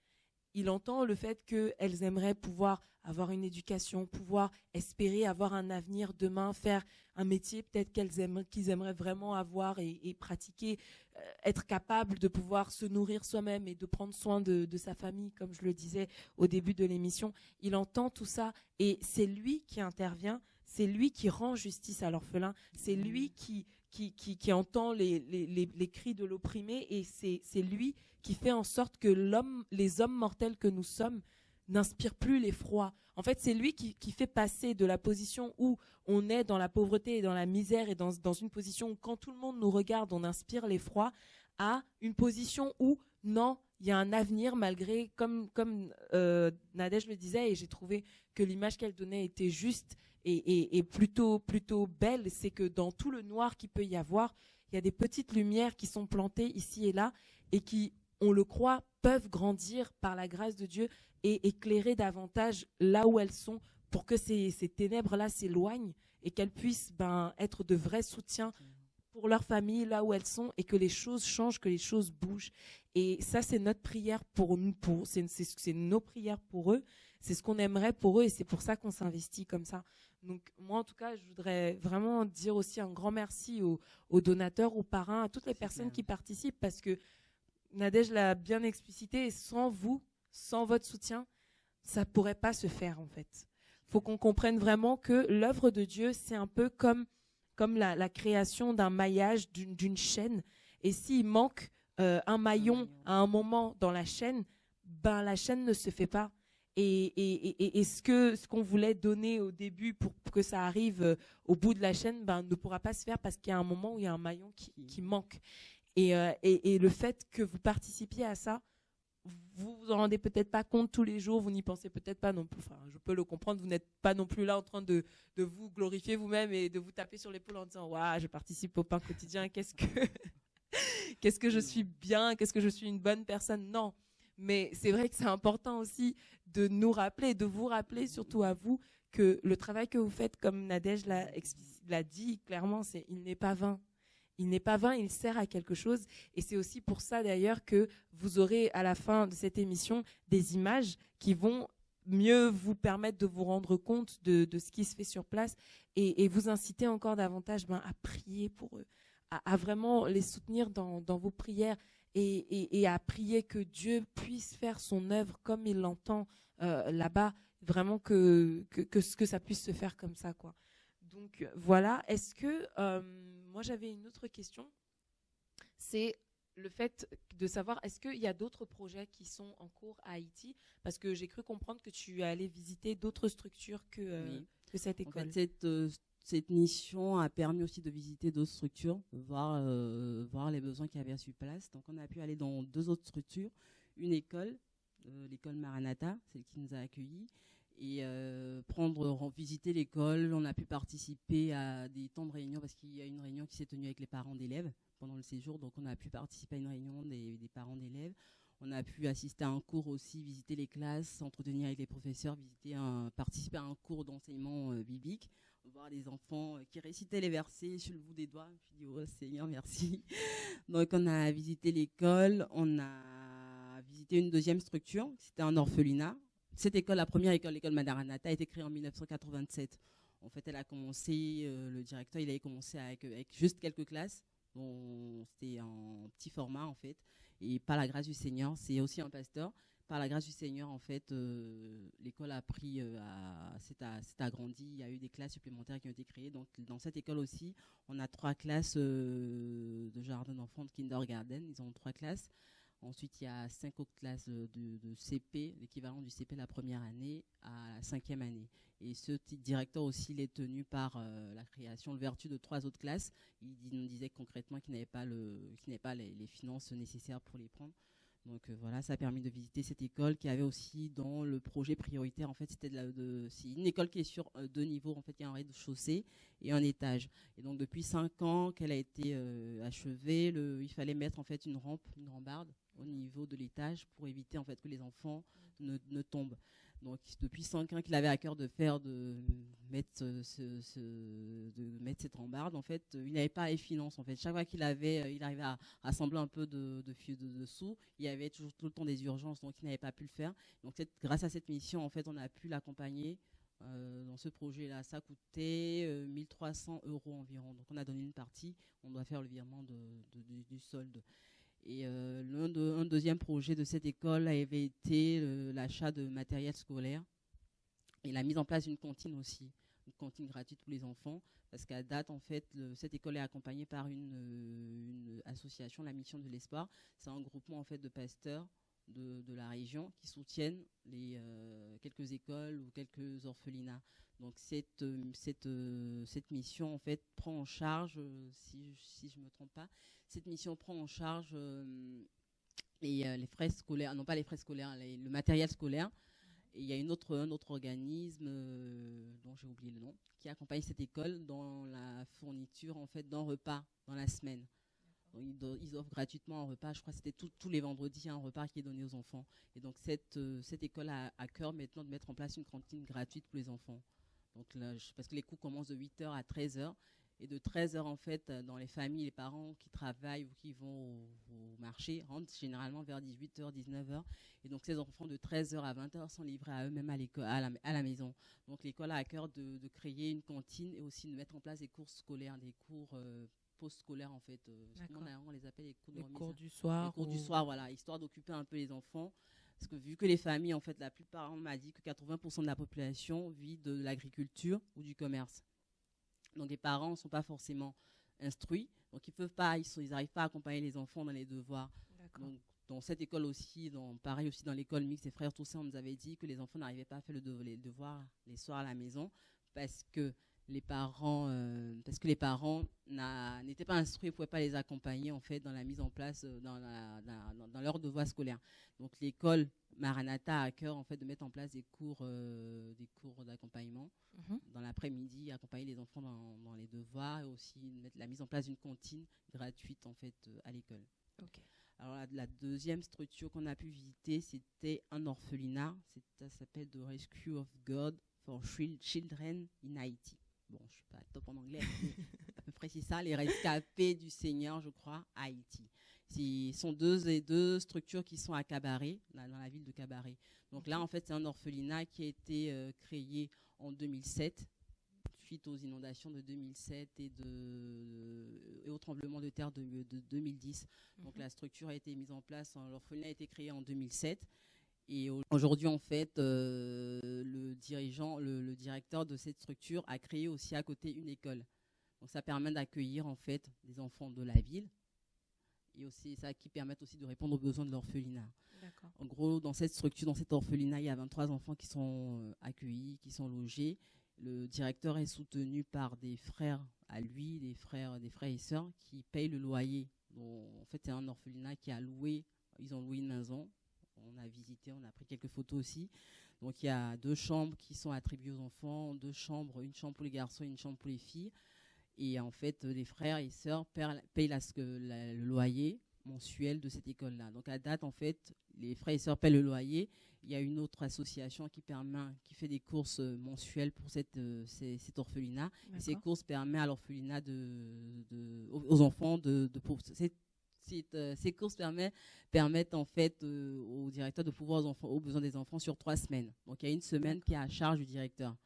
Il entend le fait qu'elles aimeraient pouvoir avoir une éducation, pouvoir espérer avoir un avenir demain, faire un métier peut-être qu'ils aimeraient vraiment avoir et pratiquer, être capable de pouvoir se nourrir soi-même et de prendre soin de sa famille, comme je le disais au début de l'émission. Il entend tout ça et c'est lui qui intervient, c'est lui qui rend justice à l'orphelin, c'est lui qui entend les cris de l'opprimé et c'est lui qui fait en sorte que les hommes mortels que nous sommes n'inspirent plus l'effroi. En fait, c'est lui qui fait passer de la position où on est dans la pauvreté et dans la misère et dans une position où quand tout le monde nous regarde, on inspire l'effroi, à une position où non, il y a un avenir malgré, comme Nadège le disait, et j'ai trouvé que l'image qu'elle donnait était juste et plutôt belle, c'est que dans tout le noir qu'il peut y avoir, il y a des petites lumières qui sont plantées ici et là et qui, on le croit, peuvent grandir par la grâce de Dieu et éclairer davantage là où elles sont pour que ces ténèbres-là s'éloignent et qu'elles puissent être de vrais soutiens pour leur famille là où elles sont et que les choses changent, que les choses bougent. Et ça, c'est notre prière pour nous, c'est nos prières pour eux, c'est ce qu'on aimerait pour eux et c'est pour ça qu'on s'investit comme ça. Donc moi, en tout cas, je voudrais vraiment dire aussi un grand merci aux donateurs, aux parrains, à toutes les personnes qui participent parce que Nadège l'a bien explicité, et sans vous, sans votre soutien, ça pourrait pas se faire en fait. Faut qu'on comprenne vraiment que l'œuvre de Dieu, c'est un peu comme la création d'un maillage, d'une chaîne. Et s'il manque un maillon à un moment dans la chaîne, la chaîne ne se fait pas. Et ce qu'on voulait donner au début pour que ça arrive au bout de la chaîne, ne pourra pas se faire parce qu'il y a un moment où il y a un maillon qui manque. Et le fait que vous participiez à ça, vous vous en rendez peut-être pas compte tous les jours, vous n'y pensez peut-être pas non plus. Enfin, je peux le comprendre, vous n'êtes pas non plus là en train de vous glorifier vous-même et de vous taper sur l'épaule en disant waouh, je participe au pain quotidien, qu'est-ce que je suis bien, qu'est-ce que je suis une bonne personne. Non, mais c'est vrai que c'est important aussi de nous rappeler, de vous rappeler surtout à vous que le travail que vous faites, comme Nadège l'a dit clairement, il n'est pas vain. Il n'est pas vain, il sert à quelque chose. Et c'est aussi pour ça d'ailleurs que vous aurez à la fin de cette émission des images qui vont mieux vous permettre de vous rendre compte de ce qui se fait sur place et vous inciter encore davantage à prier pour eux, à vraiment les soutenir dans vos prières et à prier que Dieu puisse faire son œuvre comme il l'entend là-bas, vraiment que ça puisse se faire comme ça, quoi. Donc voilà, est-ce que moi j'avais une autre question, c'est le fait de savoir est-ce qu'il y a d'autres projets qui sont en cours à Haïti, parce que j'ai cru comprendre que tu allais visiter d'autres structures que cette école. En fait, cette mission a permis aussi de visiter d'autres structures, voir les besoins qu'il y avait sur place. Donc on a pu aller dans 2 autres structures, une école, l'école Maranatha, celle qui nous a accueillis, et visiter l'école. On a pu participer à des temps de réunion parce qu'il y a une réunion qui s'est tenue avec les parents d'élèves pendant le séjour, donc on a pu participer à une réunion des parents d'élèves. On a pu assister à un cours aussi, visiter les classes, s'entretenir avec les professeurs, participer à un cours d'enseignement biblique, voir les enfants qui récitaient les versets sur le bout des doigts. Je me dis, oh Seigneur, merci. Donc on a visité l'école, on a visité une deuxième structure, c'était un orphelinat. Cette école, la première école, l'école Maranatha, a été créée en 1987. En fait, elle a commencé, le directeur, il avait commencé avec juste quelques classes. Bon, c'était en petit format, en fait. Et par la grâce du Seigneur, c'est aussi un pasteur. par la grâce du Seigneur, en fait, l'école a pris, s'est agrandie. Il y a eu des classes supplémentaires qui ont été créées. Donc, dans cette école aussi, on a 3 classes de jardin d'enfants, de kindergarten. Ils ont 3 classes. Ensuite, il y a 5 autres classes de CP, l'équivalent du CP la première année à la 5e année. Et ce directeur aussi, il est tenu par la création, le vertu de 3 autres classes. Il nous disait concrètement qu'il n'avait pas les finances nécessaires pour les prendre. Donc voilà, ça a permis de visiter cette école qui avait aussi dans le projet prioritaire, en fait, c'est une école qui est sur 2 niveaux, en fait, il y a un rez-de-chaussée et un étage. Et donc depuis 5 ans qu'elle a été achevée, il fallait mettre en fait une rambarde au niveau de l'étage pour éviter en fait que les enfants ne tombent. Donc depuis 5 ans qu'il avait à cœur de mettre cette rambarde, en fait, il n'avait pas les finances. En fait, chaque fois il arrivait à rassembler un peu de sous, il y avait toujours tout le temps des urgences, donc il n'avait pas pu le faire. Donc grâce à cette mission, en fait, on a pu l'accompagner dans ce projet-là. Ça coûtait 1300 € environ. Donc on a donné une partie, on doit faire le virement du solde. Et un deuxième projet de cette école avait été l'achat de matériel scolaire et la mise en place d'une cantine aussi, une cantine gratuite pour les enfants, parce qu'à date, en fait, cette école est accompagnée par une association, la Mission de l'Espoir. C'est un groupement en fait de pasteurs de la région qui soutiennent quelques écoles ou quelques orphelinats. Donc cette mission en fait prend en charge, si je me trompe pas, cette mission prend en charge les frais scolaires, non pas les frais scolaires, le matériel scolaire. Et il y a un autre organisme dont j'ai oublié le nom qui accompagne cette école dans la fourniture en fait d'un repas dans la semaine. Donc, ils offrent gratuitement un repas, je crois que c'était tous les vendredis, un repas qui est donné aux enfants. Et donc cette école a à cœur maintenant de mettre en place une cantine gratuite pour les enfants. Donc là, parce que les cours commencent de 8h à 13h. Et de 13h, en fait, dans les familles, les parents qui travaillent ou qui vont au marché rentrent généralement vers 18h, 19h. Et donc, ces enfants de 13h à 20h sont livrés à eux-mêmes à la maison. Donc, l'école a à cœur de créer une cantine et aussi de mettre en place des cours scolaires, des cours post-scolaires, en fait. Comment on les appelle, les cours du soir. Les cours du soir, voilà, histoire d'occuper un peu les enfants. Parce que vu que les familles, en fait, la plupart, on m'a dit que 80% de la population vit de l'agriculture ou du commerce. Donc les parents ne sont pas forcément instruits, donc ils n'arrivent pas à accompagner les enfants dans les devoirs. Donc dans cette école aussi, pareil aussi dans l'école mixte, les frères Toussaint, on nous avait dit que les enfants n'arrivaient pas à faire les devoirs les soirs à la maison parce que les parents n'étaient pas instruits, ne pouvaient pas les accompagner en fait dans la mise en place dans leurs devoirs scolaires. Donc l'école Maranatha a à cœur en fait de mettre en place des cours d'accompagnement dans l'après-midi, accompagner les enfants dans les devoirs et aussi mettre la mise en place d'une cantine gratuite en fait à l'école. Okay. Alors la deuxième structure qu'on a pu visiter, c'était un orphelinat. Ça s'appelle The Rescue of God for Children in Haiti. Bon, je suis pas top en anglais, mais à peu près c'est ça, les rescapés du Seigneur, je crois, à Haïti. Ce sont deux structures qui sont à Cabaret, dans la ville de Cabaret. Donc là, en fait, c'est un orphelinat qui a été créé en 2007, suite aux inondations de 2007 et au tremblement de terre de 2010. Donc la structure a été mise en place, l'orphelinat a été créé en 2007. Et aujourd'hui, en fait, le directeur de cette structure a créé aussi à côté une école. Donc ça permet d'accueillir en fait des enfants de la ville et aussi ça qui permet aussi de répondre aux besoins de l'orphelinat. D'accord. En gros, dans cette structure, dans cet orphelinat, il y a 23 enfants qui sont accueillis, qui sont logés. Le directeur est soutenu par des frères à lui, des frères et sœurs qui payent le loyer. Donc, en fait, c'est un orphelinat qui a loué, ils ont loué une maison. On a visité, on a pris quelques photos aussi. Donc il y a 2 chambres qui sont attribuées aux enfants, 2 chambres, une chambre pour les garçons et une chambre pour les filles. Et en fait, les frères et sœurs payent le loyer mensuel de cette école-là. Donc à date, en fait, les frères et sœurs payent le loyer. Il y a une autre association qui fait des courses mensuelles pour cet orphelinat. Et ces courses permettent à l'orphelinat aux enfants ces courses permettent en fait au directeur de pouvoir aux besoins des enfants sur 3 semaines. Donc il y a une semaine qui est à charge du directeur.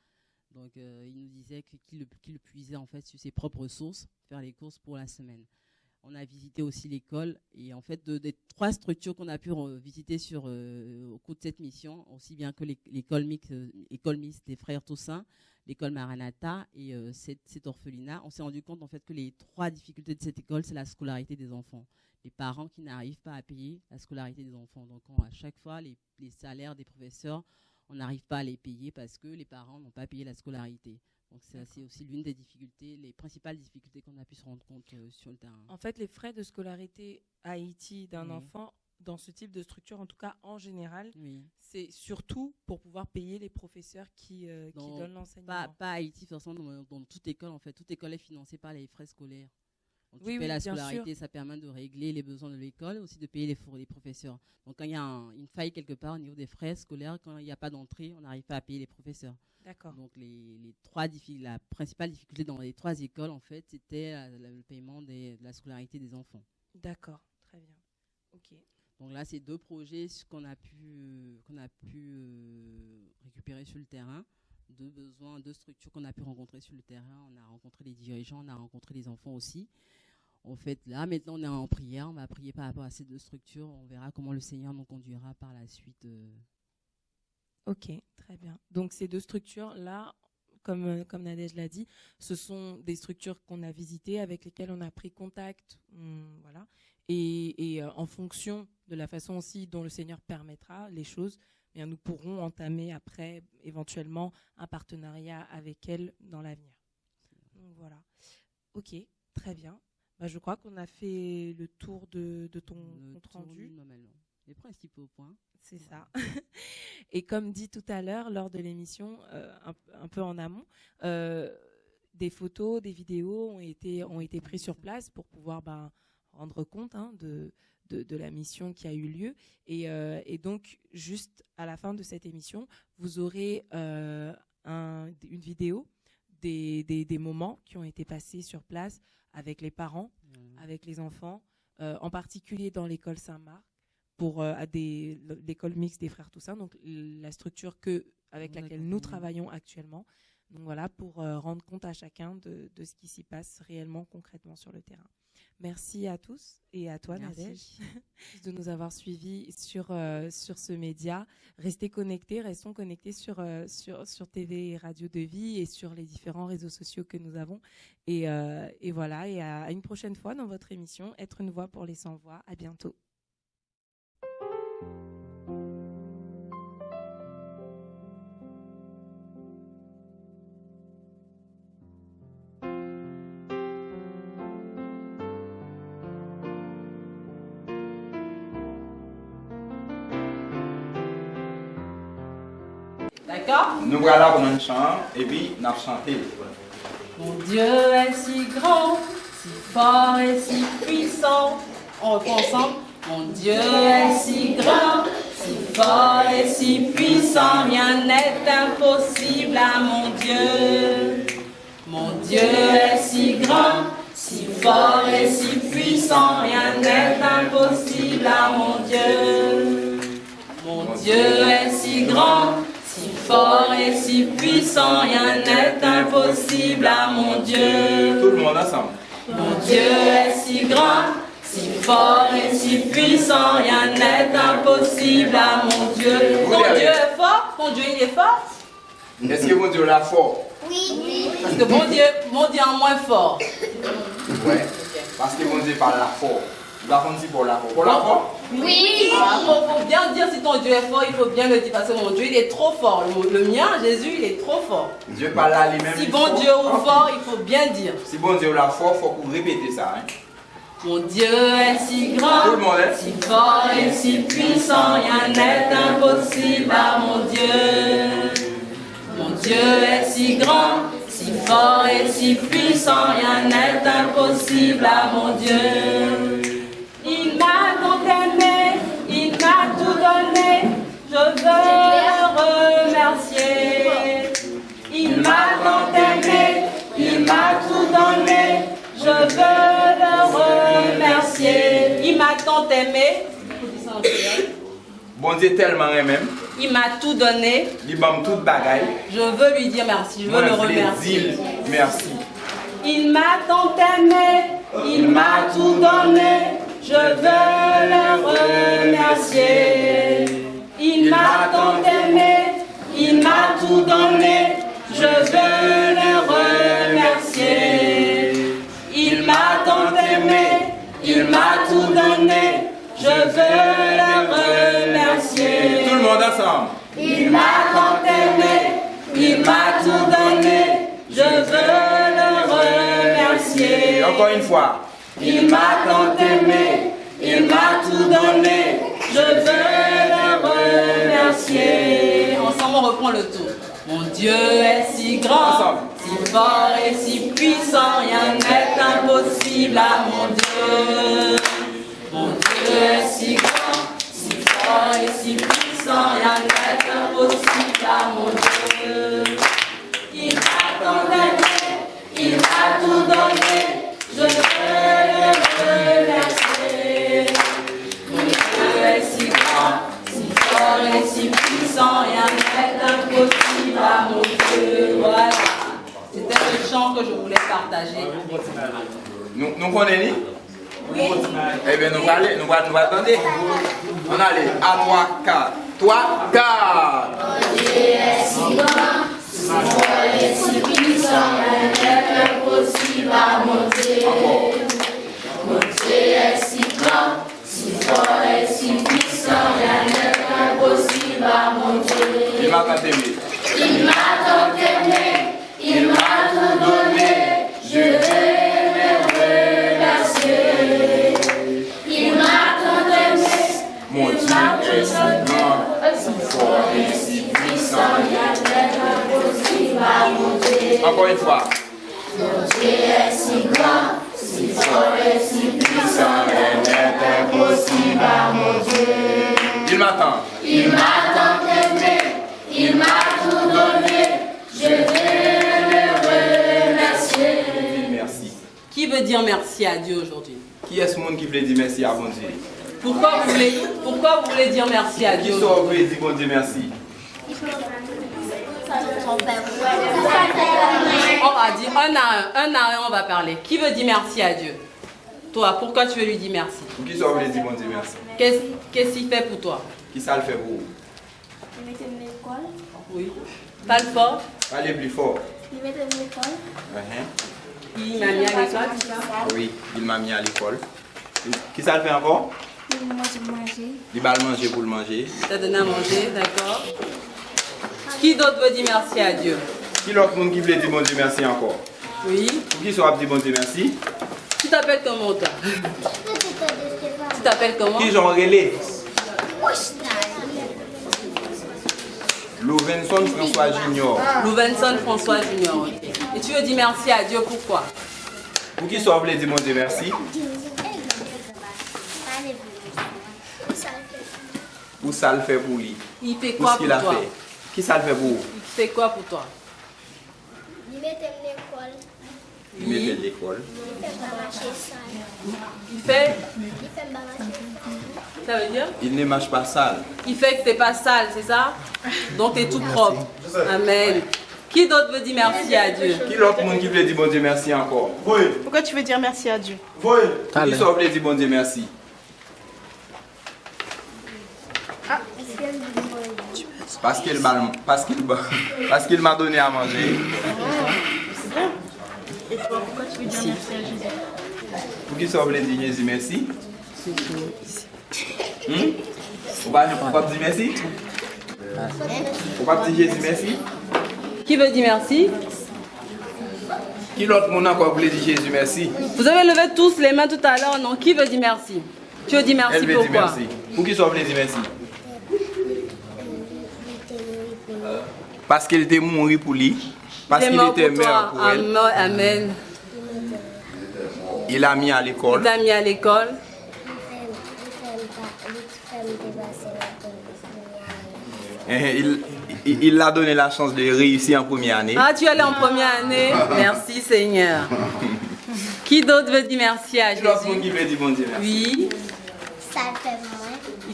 Donc il nous disait qu'il le puisait en fait sur ses propres ressources, faire les courses pour la semaine. On a visité aussi l'école. Et en fait, des 3 structures qu'on a pu visiter au cours de cette mission, aussi bien que l'école mixte des Frères Toussaint, l'école Maranatha et cet orphelinat, on s'est rendu compte en fait que les 3 difficultés de cette école, c'est la scolarité des enfants. Les parents qui n'arrivent pas à payer la scolarité des enfants. Donc à chaque fois, les salaires des professeurs, on n'arrive pas à les payer parce que les parents n'ont pas payé la scolarité. Donc c'est aussi l'une des difficultés, les principales difficultés qu'on a pu se rendre compte sur le terrain. En fait, les frais de scolarité à Haïti d'un enfant, dans ce type de structure, en tout cas en général, c'est surtout pour pouvoir payer les professeurs qui donnent l'enseignement. Pas à Haïti, forcément, dans toute école, en fait. Toute école est financée par les frais scolaires. Donc, tu payes la scolarité, ça permet de régler les besoins de l'école, aussi de payer les professeurs. Donc, quand il y a une faille quelque part au niveau des frais scolaires, quand il n'y a pas d'entrée, on n'arrive pas à payer les professeurs. D'accord. Donc, la principale difficulté dans les 3 écoles, en fait, c'était le paiement de la scolarité des enfants. D'accord, très bien. Ok. Donc là, c'est 2 projets qu'on a pu récupérer sur le terrain. 2 besoins, 2 structures qu'on a pu rencontrer sur le terrain. On a rencontré les dirigeants, on a rencontré les enfants aussi. En fait, là, maintenant, on est en prière. On va prier par rapport à ces 2 structures. On verra comment le Seigneur nous conduira par la suite. Ok, très bien. Donc, ces 2 structures-là, comme Nadège l'a dit, ce sont des structures qu'on a visitées, avec lesquelles on a pris contact. Voilà. Et en fonction de la façon aussi dont le Seigneur permettra les choses, bien, nous pourrons entamer après, éventuellement, un partenariat avec elles dans l'avenir. Donc, voilà. Ok, très bien. Je crois qu'on a fait le tour de ton compte rendu. Les principaux points. C'est ça. Et comme dit tout à l'heure, lors de l'émission, un peu en amont, des photos, des vidéos ont été prises sur place pour pouvoir rendre compte de la mission qui a eu lieu. Et donc, juste à la fin de cette émission, vous aurez une vidéo des moments qui ont été passés sur place avec les parents, avec les enfants, en particulier dans l'école Saint-Marc, pour l'école mixte des Frères Toussaint, donc la structure avec laquelle nous travaillons actuellement. Donc voilà, pour rendre compte à chacun de ce qui s'y passe réellement, concrètement sur le terrain. Merci à tous et à toi, Nadège, de nous avoir suivis sur ce média. Restons connectés sur TV et Radio de Vie et sur les différents réseaux sociaux que nous avons. Et voilà, et à une prochaine fois dans votre émission, Être une voix pour les sans-voix. À bientôt. D'accord? Nous voilà pour un chant et puis nous chanter. Mon Dieu est si grand, si fort et si puissant. On reprend ensemble. Mon Dieu est si grand, si fort et si puissant. Rien n'est impossible à mon Dieu. Mon Dieu est si grand, si fort et si puissant. Rien n'est impossible à mon Dieu. Mon Dieu est si grand, si fort et si puissant, rien n'est impossible à mon Dieu. Tout le monde ensemble. Mon Dieu est si grand, si fort et si puissant, rien n'est impossible à mon Dieu. Ton Dieu est fort? Ton Dieu il est fort? Est-ce que mon Dieu l'a fort? Oui. Parce que mon Dieu est moins fort. Oui. Parce que mon Dieu parle la fort. Tu vas faire un petit pour la fort. Pour la fort? Oui. Il faut bien dire si ton Dieu est fort, il faut bien le dire parce que mon Dieu il est trop fort. Le mien, Jésus, il est trop fort. Dieu parle là lui-même. Si bon Dieu est fort, il faut bien dire. Si bon Dieu l'a fort, il faut que vous répétez ça. Hein? Mon Dieu est si grand, si fort et si puissant, rien n'est impossible à mon Dieu. Mon Dieu est si grand, si fort et si puissant, rien n'est impossible à mon Dieu. Il m'a tant aimé, il m'a tout donné, je veux le remercier. Il m'a tant aimé, il m'a tout donné, je veux le remercier. Il m'a tant aimé. Bon Dieu tellement aimé. Il m'a tout donné. Il m'a tout bagaille. Je veux lui dire merci, je veux le remercier. Merci. Il m'a tant aimé, il m'a tout donné, je veux le remercier. Il m'a tant aimé, il m'a tout donné, je veux le remercier. Il m'a tant aimé, il m'a tout donné, je veux le remercier. Tout le monde ensemble. Il m'a tant aimé, il m'a tout donné, je veux le remercier. Encore une fois. Il m'a tant aimé, il m'a tout donné, je veux le remercier. Ensemble, on reprend le tour. Mon Dieu est si grand, si fort et si puissant, rien n'est impossible à mon Dieu. Mon Dieu est si grand, si fort et si puissant, rien n'est impossible à mon Dieu. Il m'a tant aimé, il m'a tout donné, je veux le remercier. Mon Dieu est si grand, si fort et si puissant, rien n'est impossible à mon Dieu. Voilà, c'était le chant que je voulais partager. Nous connaissons? Oui. Eh bien, nous allons attendre. On allait à 3, 4. 3, 4. Mon Dieu est si grand, si fort et si puissant, rien n'est impossible à mon Dieu. Mon Dieu est si grand, si fort et si puissant, rien n'est impossible à mon Dieu. Il m'a tant aimé. Il m'a tant aimé, il m'a tout donné, je vais le remercier. Il m'a tant aimé, Mon Dieu est si grand, si fort et si puissant, rien n'est impossible à mon Dieu. Encore une fois. Mon Dieu est si grand, si fort et si puissant, rien n'est impossible à mon Dieu. Il m'attend. Il m'a tant aimé, il m'a tout donné, je vais le remercier. Merci. Qui veut dire merci à Dieu aujourd'hui? Qui est ce monde qui veut dire merci à bon Dieu? Pourquoi vous voulez dire merci à Qui Dieu? sont veut dire bon Dieu merci? On va dire un à un, on va parler. Qui veut dire merci à Dieu? Toi, pourquoi tu veux lui dire merci? Pour qui sont veut dire bon Dieu merci? Qu'est-ce qu'il fait pour toi? Qui ça le fait pour vous? Il mettait à l'école. Oui. Parle fort. Parlez plus fort. Il mettait à l'école. Il m'a mis à l'école. Oui, il m'a mis à l'école. Qui ça le fait encore? Il mange manger. Il va le manger pour le manger. T'as donné à manger, d'accord. Qui d'autre veut dire merci à Dieu? Qui l'autre monde qui veut dire bon Dieu merci encore? Oui. Pour qui soit dire bon Dieu merci? Tu t'appelles comment toi? Tu t'appelles comment? Qui j'en relais? Louvenson François Junior. Louvenson François Junior. Ok. Et tu veux dire merci à Dieu pourquoi? Pour qui soit veut dire bon Dieu merci? Pour ça le fait pour lui. Il fait Pour quoi ce pour qu'il a toi? fait. Qui ça le fait pour vous? Il fait quoi pour toi? Il mettait à l'école. Il mettait à l'école. Il fait pas marcher sale. Il fait? Il fait pas marcher sale. Ça veut dire? Il ne marche pas sale. Il fait que t'es pas sale, c'est ça? Donc t'es tout propre. Amen. Qui d'autre veut dire merci à Dieu? Qui l'autre monde qui veut dire bon Dieu merci encore? Pourquoi tu veux dire merci à Dieu? Pour qui soit veut dire bon Dieu merci? Parce qu'il m'a donné à manger. Et toi, pourquoi tu veux dire merci à Jésus? Pour qui soit veut dire Jésus merci? Faut pas dire merci? Faut pas dire Jésus merci? Qui veut dire merci? Qui l'autre monde encore voulait dire Jésus merci? Vous avez levé tous les mains tout à l'heure, non? Qui veut dire merci? Tu veux dire merci Elle veut dire pourquoi? merci. Pour qui soit voulait dire merci? Parce qu'il était mort pour lui. Parce Il est qu'il mort était pour toi. mort pour elle. Amen. Il l'a mis à Il l'école. t'a mis à l'école. Il l'a donné la chance de réussir en première année. Ah, tu es allé en première année? Merci Seigneur. Qui d'autre veut dire merci à Qui l'autre monde Jésus? qui veut dire bon Dieu merci? Oui. Ça le fait moi.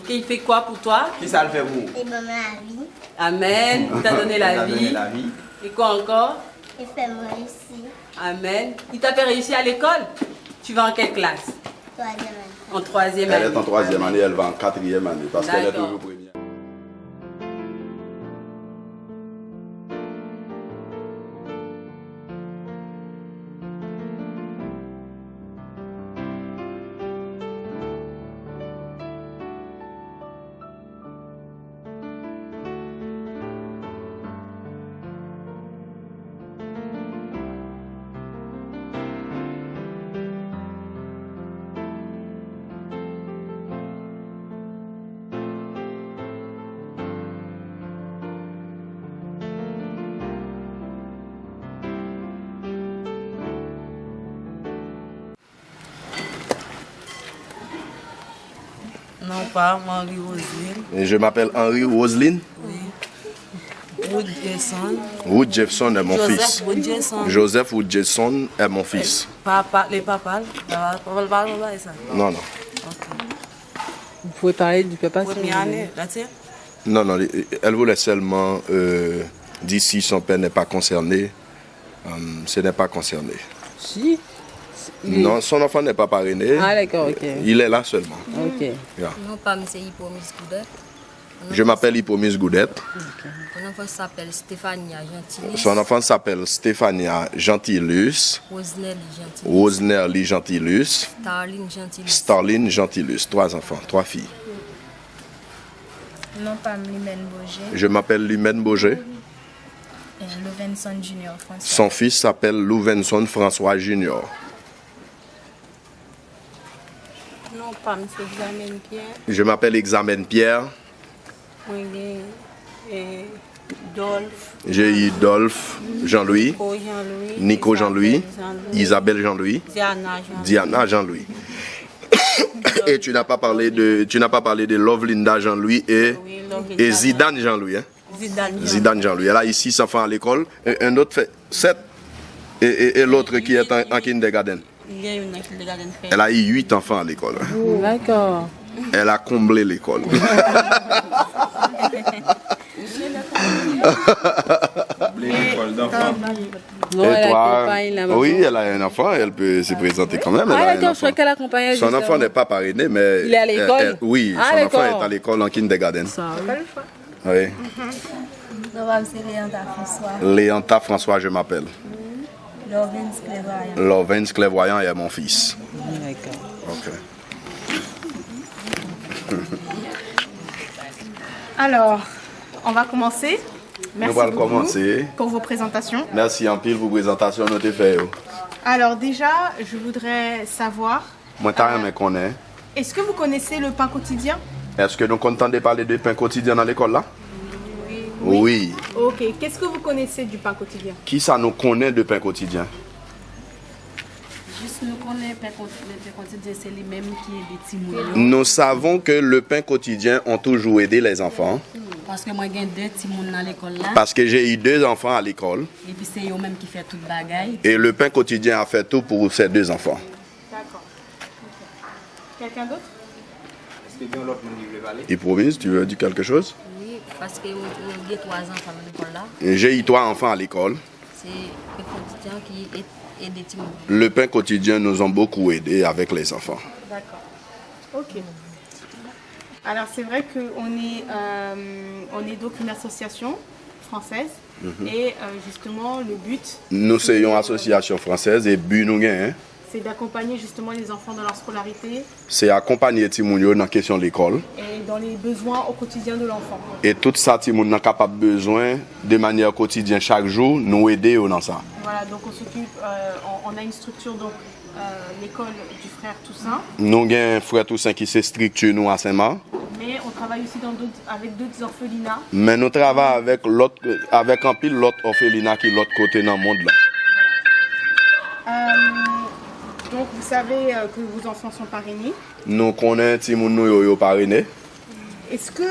Il fait quoi pour toi? Qui ça le fait vous? Il me met la vie. Amen. Il t'a donné la Il t'a donné vie. la vie. Et quoi encore? Il fait moi ici. Amen. Il t'a fait réussir à l'école? Tu vas en quelle classe? Troisième année. En troisième année. Elle est en troisième année, elle va en quatrième année parce qu'elle est D'accord. toujours première. Non, pas Henri Roselyne. Et je m'appelle Henri Roselyne. Wood Jason. Wood Jefferson est mon fils. Wood Jason. Joseph Wood Jefferson est mon fils. Papa, les papas. Papa, et ça. Non, non. Vous pouvez parler du papa si vous Première voulez. année, là, tu sais. Non, non, elle voulait seulement dire si son père n'est pas concerné. Ce n'est pas concerné. Si. Non, son enfant n'est pas parrainé. Ah, d'accord, ok. Il est là seulement. Ok. Yeah. Non, pas c'est Hippomis Goudet. Je m'appelle Hippomis Goudet. Mon enfant s'appelle Stéphania Gentilis. Son enfant s'appelle Stéphania Gentilus, Rosnel Gentilis. Rosnerly Gentilus, Starline Gentilis. Starline Gentilus. 3 enfants, 3 filles. Non, pas Limène Boger. Je m'appelle Lumène Boger. Lovenson Junior François. Son fils s'appelle Louvenson François Junior. Non, pas M. Examen Pierre. Je m'appelle Examen Pierre. Moi, et Dolph. J'ai eu Dolphe Jean-Louis, Jean-Louis. Nico Jean-Louis, Isabelle Jean-Louis, Diana Jean-Louis. Diana Jean-Louis. Et tu n'as pas parlé de Lovelinda Jean-Louis et Zidane Jean-Louis. Hein? Zidane Jean-Louis. Elle a ici 6 enfants à l'école. Un autre fait 7. Et l'autre qui est en kindergarten. Il y a une kindergarten. Elle a eu 8 enfants à l'école. D'accord. Elle a comblé l'école. Non, Et elle toi, accompagne la maman. oui, elle a un enfant, elle peut se présenter quand même. Elle a Ah, un d'accord, je enfant. crois qu'elle accompagnait Son enfant n'est pas parrainé, mais... Il est à l'école? Oui, Ah, son enfant d'accord. est à l'école en kindergarten. Ça, Oui. Non, pas c'est Léanta François. Léanta François, je m'appelle. Lovens Clévoyant. Lovens Clairvoyant est mon fils. D'accord. Ok. Alors, on va commencer. Merci Nous allons beaucoup commencer. pour vos présentations. Merci en pile pour la présentation de tes faits. Alors déjà, je voudrais savoir, Moi, tu as connais. est-ce que vous connaissez le pain quotidien? Est-ce que nous comptons de parler de pain quotidien dans l'école là? Oui. Ok, qu'est-ce que vous connaissez du pain quotidien? Qui ça nous connaît de pain quotidien? Juste nous connaissons le pain quotidien, c'est les mêmes qui est des petits moulins. Nous savons que le pain quotidien ont toujours aidé les enfants. Parce que moi, j'ai 2 petits moulins dans l'école là. Parce que j'ai eu 2 enfants à l'école. Et puis c'est eux-mêmes qui font toute bagaille. Et le pain quotidien a fait tout pour ces 2 enfants. D'accord. Quelqu'un d'autre? Et promise, tu veux dire quelque chose? Oui, parce que j'ai 3 enfants à l'école là. J'ai eu 3 enfants à l'école. C'est le quotidien qui est des petits mots. Le pain quotidien nous ont beaucoup aidé avec les enfants. D'accord. Ok. Alors c'est vrai qu'on est donc une association française et justement le but Nous sommes une association française et but nous gagnons, hein, c'est d'accompagner justement les enfants dans leur scolarité c'est accompagner Timounio dans la question de l'école. et dans les besoins au quotidien de l'enfant. Et tout ça, Timoun n'a capable besoin de manière quotidienne chaque jour, nous aider dans ça. Voilà, donc on s'occupe, on a une structure donc l'école du frère Toussaint, Nous avons un frère Toussaint qui se structure nous à Saint-Marc. mais on travaille aussi avec d'autres orphelinats. Mais nous travaillons avec un pile l'autre orphelinat qui est l'autre côté dans le monde là. Donc vous savez que vos enfants sont parrainés. Nous connaissons Timoun nous yo parrainé. Est-ce que,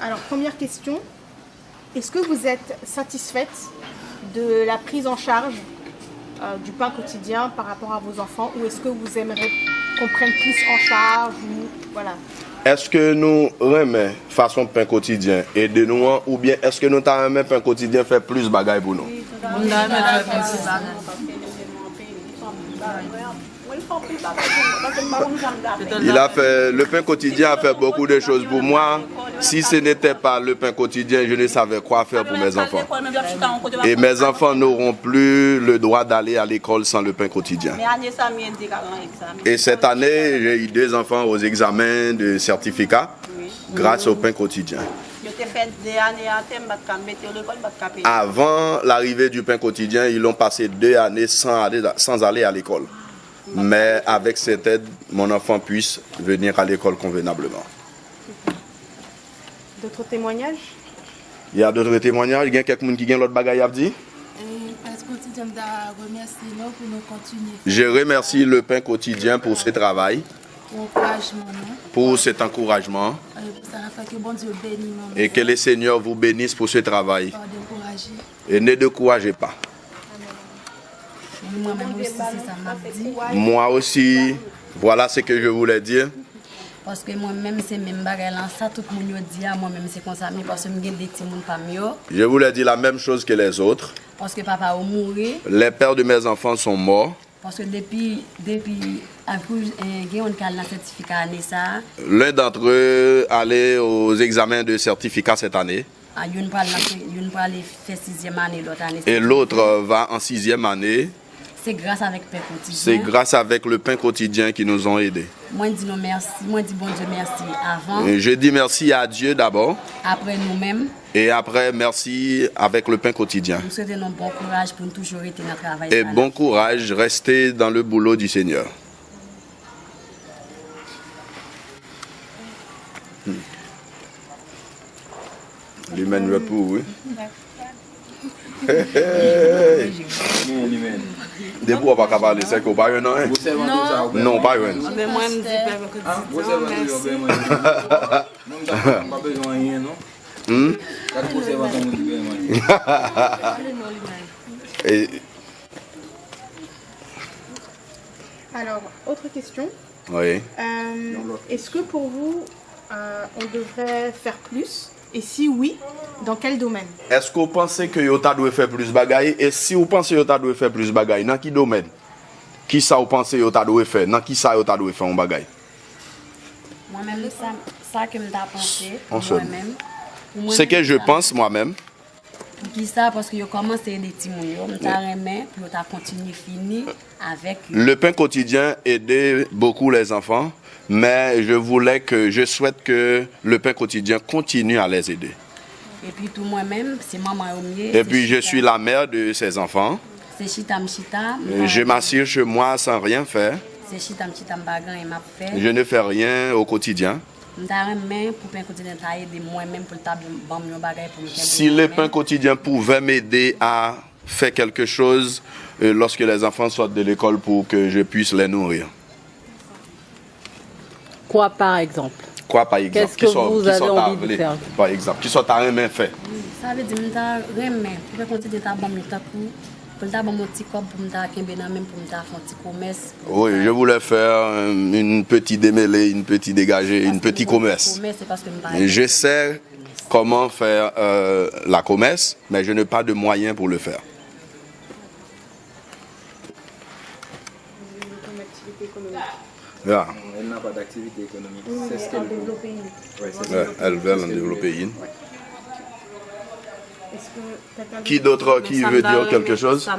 alors première question, est-ce que vous êtes satisfaite de la prise en charge du pain quotidien par rapport à vos enfants ou est-ce que vous aimeriez qu'on prenne plus en charge ou voilà. Est-ce que nous remet façon pain quotidien aider nous ou bien est-ce que nous avons pain quotidien fait plus bagaille pour nous? Il a fait, le pain quotidien a fait beaucoup de choses pour moi. Si ce n'était pas le pain quotidien, je ne savais quoi faire pour mes enfants. Et mes enfants n'auront plus le droit d'aller à l'école sans le pain quotidien. Et cette année, j'ai eu 2 enfants aux examens de certificat grâce au pain quotidien. Avant l'arrivée du pain quotidien, ils ont passé 2 années sans aller à l'école. Mais avec cette aide, mon enfant puisse venir à l'école convenablement. D'autres témoignages? Il y a d'autres témoignages? Il y a quelqu'un qui a l'autre bagaille à dire? Je remercie le pain quotidien pour ce travail, pour cet encouragement, et que le Seigneur vous bénisse pour ce travail. Et ne découragez pas. Moi aussi, voilà ce que je voulais dire. Parce que moi-même, c'est même bagarre là, ça tout le monde dit, moi-même c'est comme ça, mais parce que j'ai des petits monde pas mieux. Je voulais dire la même chose que les autres. Parce que papa a mouru. Les pères de mes enfants sont morts. Parce que depuis on a certificat ça. L'un d'entre eux allait aux examens de certificat cette année. Une pour aller faire 6e année l'autre année. Et l'autre va en 6e année. C'est grâce avec le pain quotidien. C'est grâce avec le pain quotidien qui nous ont aidés. Moi je dis non merci, moi je dis bon Dieu merci avant. Et je dis merci à Dieu d'abord. Après nous-mêmes. Et après merci avec le pain quotidien. Nous souhaitons bon courage pour toujours être dans le travail. Et bon courage, restez dans le boulot du Seigneur. L'Emmanuel pour oui. Des fois, pas parler, c'est qu'on pas un an. Non, pas un. Mais moi, je me dis pas besoin de rien, non? Alors, autre question. Oui. Est-ce que pour vous, on devrait faire plus? Et si oui, dans quel domaine? Est-ce que vous pensez que vous doit faire plus de bagaille? Et si vous pensez que vous doit faire plus de bagaille, dans quel domaine? Qui ça vous pensez que vous doit faire? Dans qui ça vous doit faire un bagaille? Moi-même, ça que je pensé, moi-même. C'est que je pense moi-même. Pour qui ça? Parce que je commence à aider les petits gens. Je vais continuer fini avec eux. Le pain quotidien aidait beaucoup les enfants. Mais je souhaite que le pain quotidien continue à les aider. Et puis tout moi-même, c'est maman au mieux. Et puis je suis la mère de ces enfants. C'est chita. Je m'assire chez moi sans rien faire. C'est chita bagan et m'a fait. Je ne fais rien au quotidien. Si le pain quotidien pouvait m'aider à faire quelque chose lorsque les enfants sortent de l'école pour que je puisse les nourrir. Quoi par exemple? Quoi par exemple? Qu'est-ce que vous avez envie de faire? Par exemple, qui sont à rien fait. Ça veut dire que je vais continuer à faire mon petit corps pour me faire un petit commerce. Oui, je voulais faire une petite démêlée, une petite dégagée, une petite commerce. Je sais comment faire la commerce, mais je n'ai pas de moyens pour le faire. Yeah. Elle n'a pas d'activité économique. C'est ce qu'elle veut. Elle veut en développer une. Qui d'autre qui veut dire quelque chose?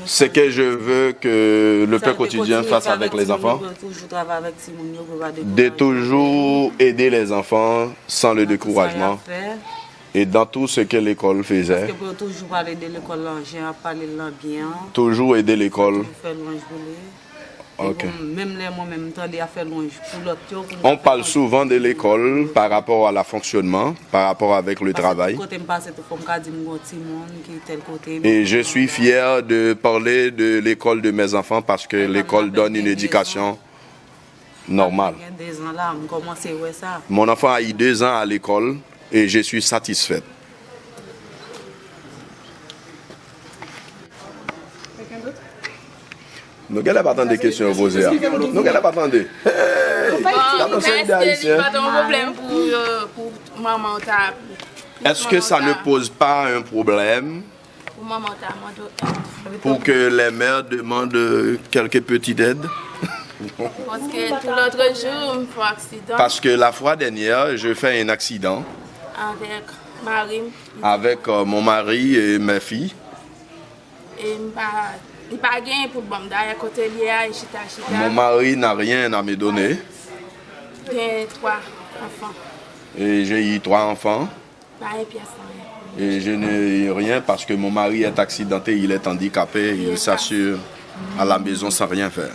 C'est que je veux que le pain quotidien fasse avec les enfants. De toujours aider les enfants sans le découragement. Et dans tout ce que l'école faisait. Toujours aider l'école. Okay. On parle souvent de l'école par rapport à la fonctionnement, par rapport avec le travail. Et je suis fier de parler de l'école de mes enfants parce que l'école donne une éducation normale. Mon enfant a eu 2 ans à l'école et je suis satisfaite. Nous n'allons pas attendre des questions posées. Nous n'allons pas attendre. Est-ce que ça ne pose pas un problème? Pour maman, pour que les mères demandent quelques petites aides? Parce que tout l'autre jour, je fais un accident. Parce que la fois dernière, je fais un accident Avec Marie. avec mon mari et mes filles. Et il n'y a pas de pour le d'ailleurs, côté lié, chita. Mon mari n'a rien à me donner. J'ai 3 enfants. Et j'ai eu 3 enfants. Pas une pièce. Et je n'ai rien parce que mon mari est accidenté, il est handicapé, il s'assure à la maison sans rien faire.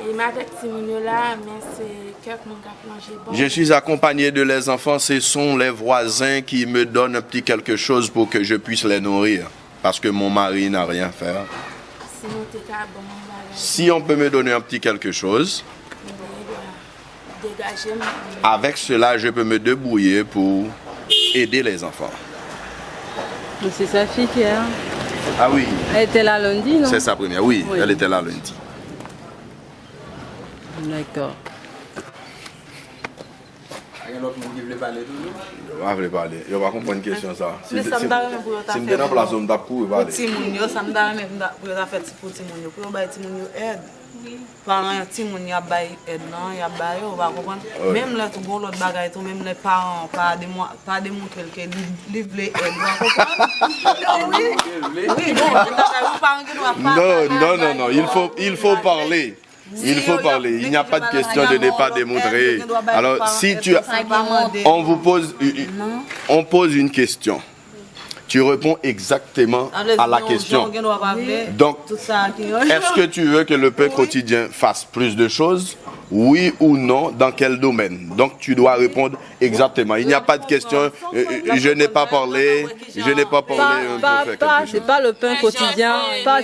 Et ma avec Timounio là, mais c'est quelqu'un qui a plongé. Bon. Je suis accompagné de les enfants, ce sont les voisins qui me donnent un petit quelque chose pour que je puisse les nourrir. Parce que mon mari n'a rien fait. Si on peut me donner un petit quelque chose, avec cela, je peux me débrouiller pour aider les enfants. C'est sa fille qui est là. Ah oui. Elle était là lundi, non? C'est sa première, oui, elle était là lundi. D'accord. Il y a l'autre monde qui veut parler toujours. Je vais parler. Je vais comprendre une question ça. Mais ça me donne pour ta Si je suis en place, je vais parler. Pour Timounio, ça me donne pour ta fête pour Timounio. Pour bailler Timounio aide. Pendant Timounio a bailler aide non, il a bailler, on va comprendre. Même là tout bon l'autre bagaille tout même les parents pas démontrer que livre aide, on comprend. Oui, Non, il faut parler. Il faut parler. Il n'y a pas de question de ne pas démontrer. Alors, si tu on pose une question. Tu réponds exactement à la question. Donc, est-ce que tu veux que le pain quotidien fasse plus de choses? Oui ou non, dans quel domaine? Donc tu dois répondre exactement. Il n'y a pas de question, je n'ai pas parlé, c'est pas le pain quotidien,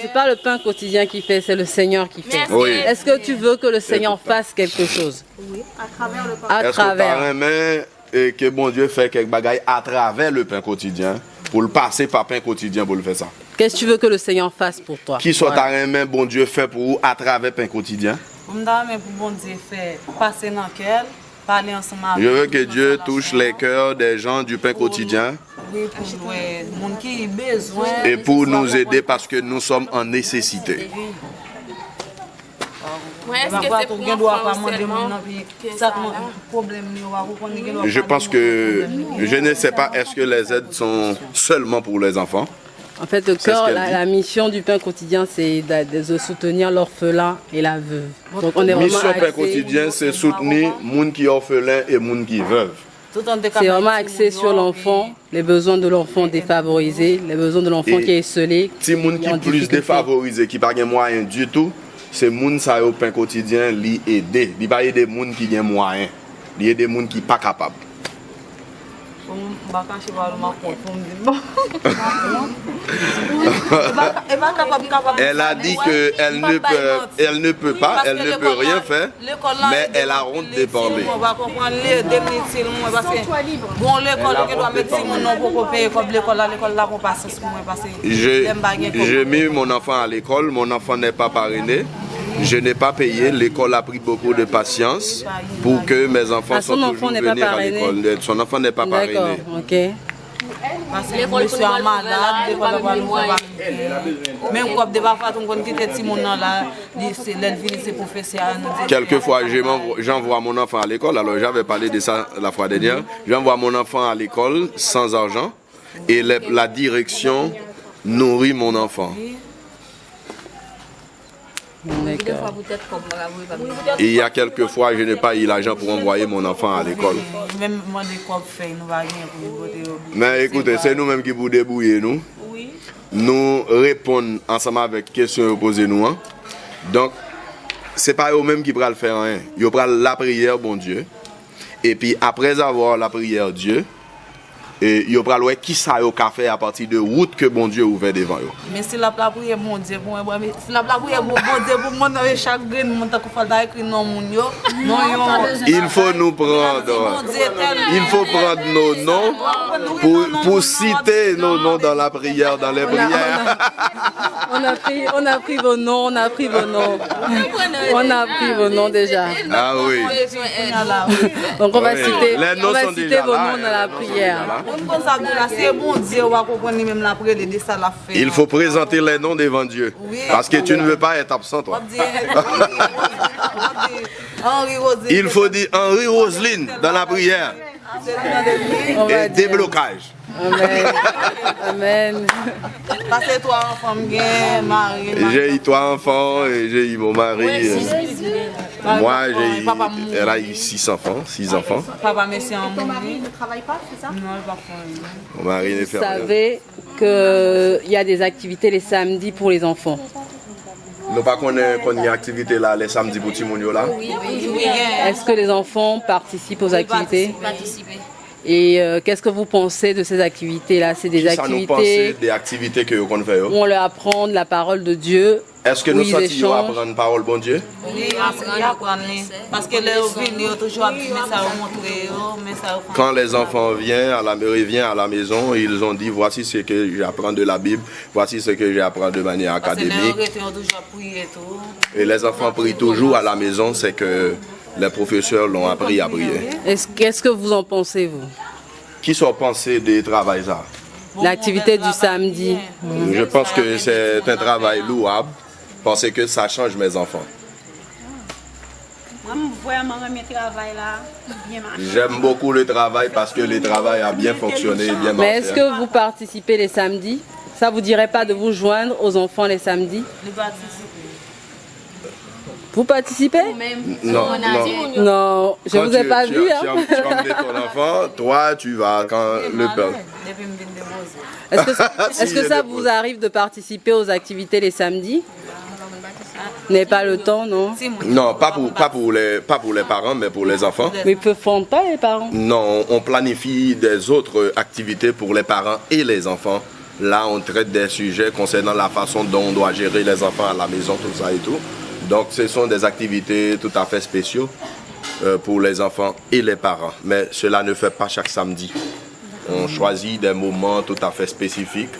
c'est pas le pain quotidien qui fait, c'est le Seigneur qui fait. Oui. Est-ce que tu veux que le Seigneur fasse quelque chose? Oui, à travers le pain. À travers. Et que bon Dieu fait quelque bagaille à travers le pain quotidien, pour le passer par pain quotidien pour le faire ça. Qu'est-ce que tu veux que le Seigneur fasse pour toi? Qui soit ta main, bon Dieu fait pour vous à travers pain quotidien? Pour bon Dieu faire passer dans quel, parler ensemble. Je veux que Dieu touche les cœurs des gens du pain quotidien. Oui, pour le monde qui a besoin. Et pour nous aider parce que nous sommes en nécessité. Est-ce que c'est pour Je pense que, je ne sais pas, est-ce que les aides sont seulement pour les enfants? En fait, le cœur, la mission du pain quotidien, c'est de soutenir l'orphelin et la veuve. Donc, on est vraiment mission pain quotidien, c'est soutenir les gens qui sont orphelins et les gens qui veuves. C'est vraiment axé sur l'enfant, les besoins de l'enfant défavorisé, les besoins de l'enfant qui est esselé. Si les gens qui sont plus défavorisés, qui n'ont pas de moyens du tout, c'est les gens qui au pain quotidien qui aident. Il n'y a pas des gens qui ont moyens, il y a des gens qui ne sont pas capables. Elle a dit qu'elle ne peut pas, elle ne peut rien faire, mais elle a honte de parler. J'ai mis mon enfant à l'école, mon enfant n'est pas parrainé. Je n'ai pas payé, l'école a pris beaucoup de patience pour que mes enfants soient toujours venus à l'école. Son enfant n'est pas parrainé. D'accord, ok. Parce que l'école est malade, l'école va nous même quand des parfois on quitte petit monde là, c'est les professeurs. Quelquefois j'envoie mon enfant à l'école, alors j'avais parlé de ça la fois dernière. J'envoie mon enfant à l'école sans argent et la direction nourrit mon enfant. Et il y a quelques fois, je n'ai pas eu l'argent pour envoyer mon enfant à l'école. Mais écoutez, c'est nous-mêmes qui vous débrouillons, nous. Nous répondons ensemble avec les questions posées nous. Donc, ce n'est pas eux-mêmes qui vont le faire. Ils vont prendre la prière, bon Dieu. Et puis, après avoir la prière, Dieu, et ils vont prendre qui ça a fait à partir de route que bon Dieu ouvert devant eux. Mais si la prière, bon Dieu, si la prière, bon Dieu, pour moi, chaque grain, mon temps qu'il faut écrire non, il faut nous prendre. Il faut prendre nos noms pour citer nos noms dans la prière, dans les prières. On On a pris vos noms, on a pris vos noms. On a pris vos noms déjà. Ah oui. Donc on va citer, Les noms on va sont citer déjà vos là, noms dans la prière. C'est bon Dieu, on va comprendre même la prière de ça la fait. Il faut présenter les noms devant Dieu. Parce que tu ne veux pas être absent, toi. Il faut dire Henri Roselyne dans la prière. Et déblocage. Amen. Amen. Parce que toi, enfant, mari. J'ai eu 3 enfants et j'ai eu mon mari. Moi, elle a eu 6 enfants. Papa, merci en Ton mari ne travaille pas, c'est ça? Non, il va pas. Mon mari ne fait Vous rien. savez qu'il y a des activités les samedis pour les enfants. Nous pas qu'on y a une activité là les samedis pour Timonio là. Oui. Est-ce que les enfants participent aux activités? Et qu'est-ce que vous pensez de ces activités-là? C'est des Ça nous pense activités des activités que qu'on fait. où on leur apprend de la parole de Dieu. Est-ce que où nous ils sentons échangent. apprendre parole bon Dieu? Oui, parce que les venus toujours abîmer ça montrer mais ça. Quand les enfants reviennent à la maison, ils ont dit voici ce que j'apprends de la Bible, voici ce que j'apprends de manière académique. Et les enfants prient toujours à la maison, c'est que les professeurs l'ont appris à prier. Qu'est-ce que vous en pensez, vous? Qui sont pensés de travail ça? L'activité du samedi. Je pense que c'est un travail louable parce que ça change mes enfants. J'aime beaucoup le travail parce que le travail a bien fonctionné et bien marché. Mais est-ce que vous participez les samedis? Ça vous dirait pas de vous joindre aux enfants les samedis? Vous participez? Non. Non, je ne vous ai pas vu. Tu as emmené ton enfant, toi tu vas quand le peuple. Est-ce que ça vous arrive de participer aux activités les samedis? Vous n'avez pas le temps, non? Non, pas pour les parents, mais pour les enfants. Mais ils ne font pas les parents? Non, on planifie des autres activités pour les parents et les enfants. Là, on traite des sujets concernant la façon dont on doit gérer les enfants à la maison, tout ça et tout. Donc, ce sont des activités tout à fait spéciaux pour les enfants et les parents. Mais cela ne fait pas chaque samedi. On choisit des moments tout à fait spécifiques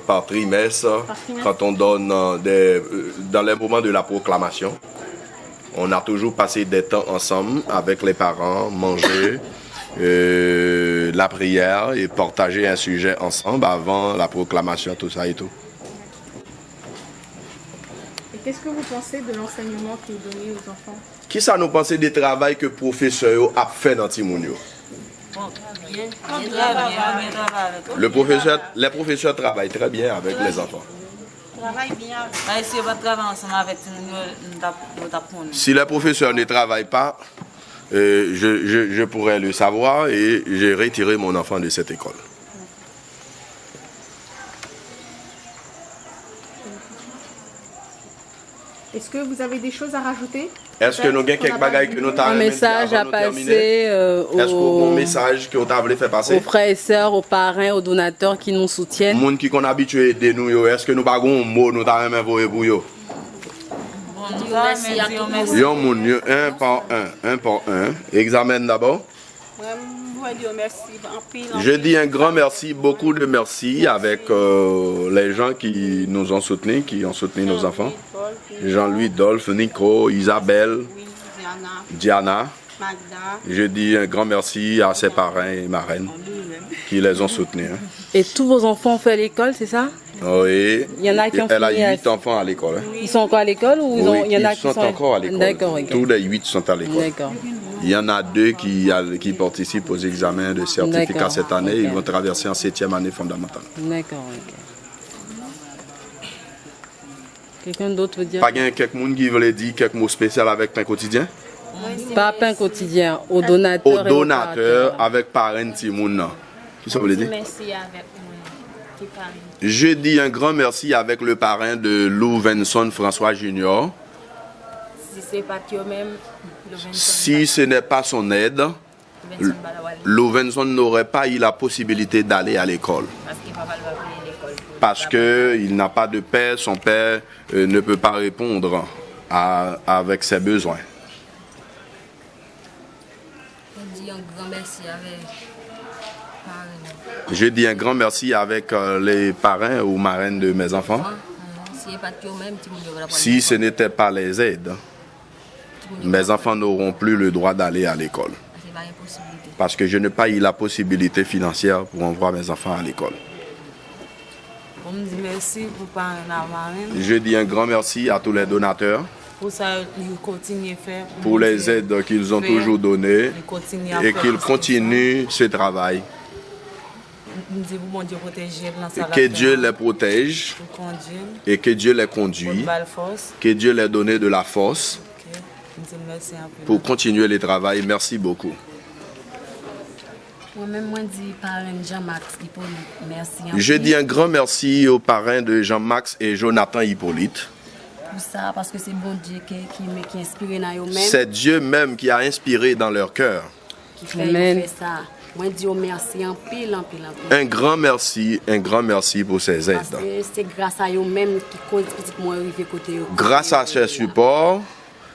par trimestre. Quand on donne dans les moments de la proclamation. On a toujours passé des temps ensemble avec les parents, manger, la prière et partager un sujet ensemble avant la proclamation, tout ça et tout. Et qu'est-ce que vous pensez de l'enseignement qui est donné aux enfants? Qui ça nous pensez du travail que le professeur a fait dans Timounio? Les professeurs travaillent très bien avec les enfants. Si les professeurs ne travaillent pas, je pourrais le savoir et j'ai retiré mon enfant de cette école. Est-ce que vous avez des choses à rajouter? Est-ce que nous avons quelques bagages que nous avons un message à passer Est-ce que un message que vous avez fait passer aux frères et sœurs, aux parrains, aux donateurs qui nous soutiennent? Les gens qui sont habitués de nous, est-ce que nous avons un mot nous avons envoyé pour eux? Merci à tout le monde. Un par un. Examine d'abord. Je dis un grand merci, beaucoup de merci avec les gens qui nous ont soutenus, qui ont soutenu nos enfants. Jean-Louis, Dolph, Nico, Isabelle, Diana. Je dis un grand merci à ses parrains et marraines qui les ont soutenus. Et tous vos enfants ont fait l'école, c'est ça? Oui. Il y en a qui ont Elle a fini 8 enfants à l'école. Ils sont encore à l'école ou il y en a qui sont encore à l'école. D'accord, ok. Tous les 8 sont à l'école. D'accord. Il y en a 2 qui participent aux examens de certificat D'accord. cette année. Ok. Ils vont traverser en 7e année fondamentale. D'accord, ok. Quelqu'un d'autre veut dire? Pas quelqu'un qui veut dire quelques mots spéciaux avec Pain Quotidien? Pas Pain Quotidien, aux donateurs. Aux donateurs avec parrain Timoun. Qui ça veut dire? Merci avec moi. Je dis un grand merci avec le parrain de Lou Venson François Junior. Si c'est pas eux-même, Si ce n'est pas son aide, Lou Venson n'aurait pas eu la possibilité d'aller à l'école. Parce qu'il n'a pas de père, son père ne peut pas répondre avec ses besoins. on dit un grand merci avec parrain. Je dis un grand merci avec les parrains ou marraines de mes enfants. Si ce n'était pas les aides, mes enfants n'auront plus le droit d'aller à l'école. Parce que je n'ai pas eu la possibilité financière pour envoyer mes enfants à l'école. On me dit merci pour parler à Marine. Je dis un grand merci à tous les donateurs Pour ça, ils continuent à faire. pour les aides qu'ils ont toujours données et qu'ils continuent ce travail. Que Dieu les protège et que Dieu les conduit, que Dieu les donne de la force pour continuer le travail. Merci beaucoup. Je dis un grand merci aux parrains de Jean-Max et Jonathan Hippolyte. Parce que c'est bon Dieu qui inspire dans eux-mêmes. C'est Dieu même qui a inspiré dans leur cœur. Qui fait ça. Moi, je dis merci en pile. Un grand merci pour ces aides. Parce que c'est grâce à eux-mêmes qui cause pratiquement arriver côté eux. Grâce à ce support,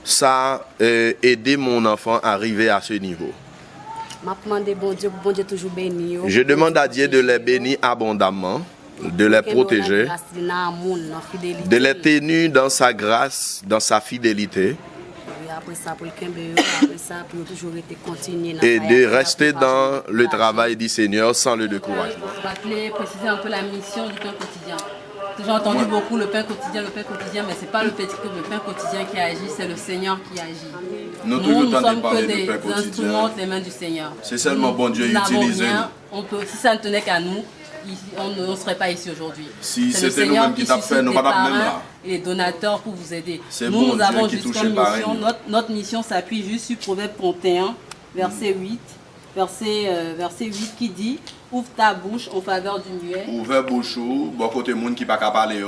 ça a aidé mon enfant à arriver à ce niveau. Je demande à Dieu de les bénir abondamment, de les protéger, de les tenir dans sa grâce, dans sa fidélité, et de rester dans le travail du Seigneur sans le découragement. Préciser un peu la mission du pain quotidien. J'ai entendu beaucoup le pain quotidien, mais ce n'est pas le pain quotidien qui agit, c'est le Seigneur qui agit. Nous sommes que des instruments des mains du Seigneur. C'est seulement bon Dieu utilisé. Si ça ne tenait qu'à nous, on ne serait pas ici aujourd'hui. Si c'était nous-mêmes qui t'a fait, nous ne pas même là. Et les donateurs pour vous aider. Nous avons juste comme mission, notre mission s'appuie juste sur Proverbe 31, verset 8. Verset 8 qui dit: ouvre ta bouche en faveur du muet. Ouvre bouche, bon côté monde qui pas parler.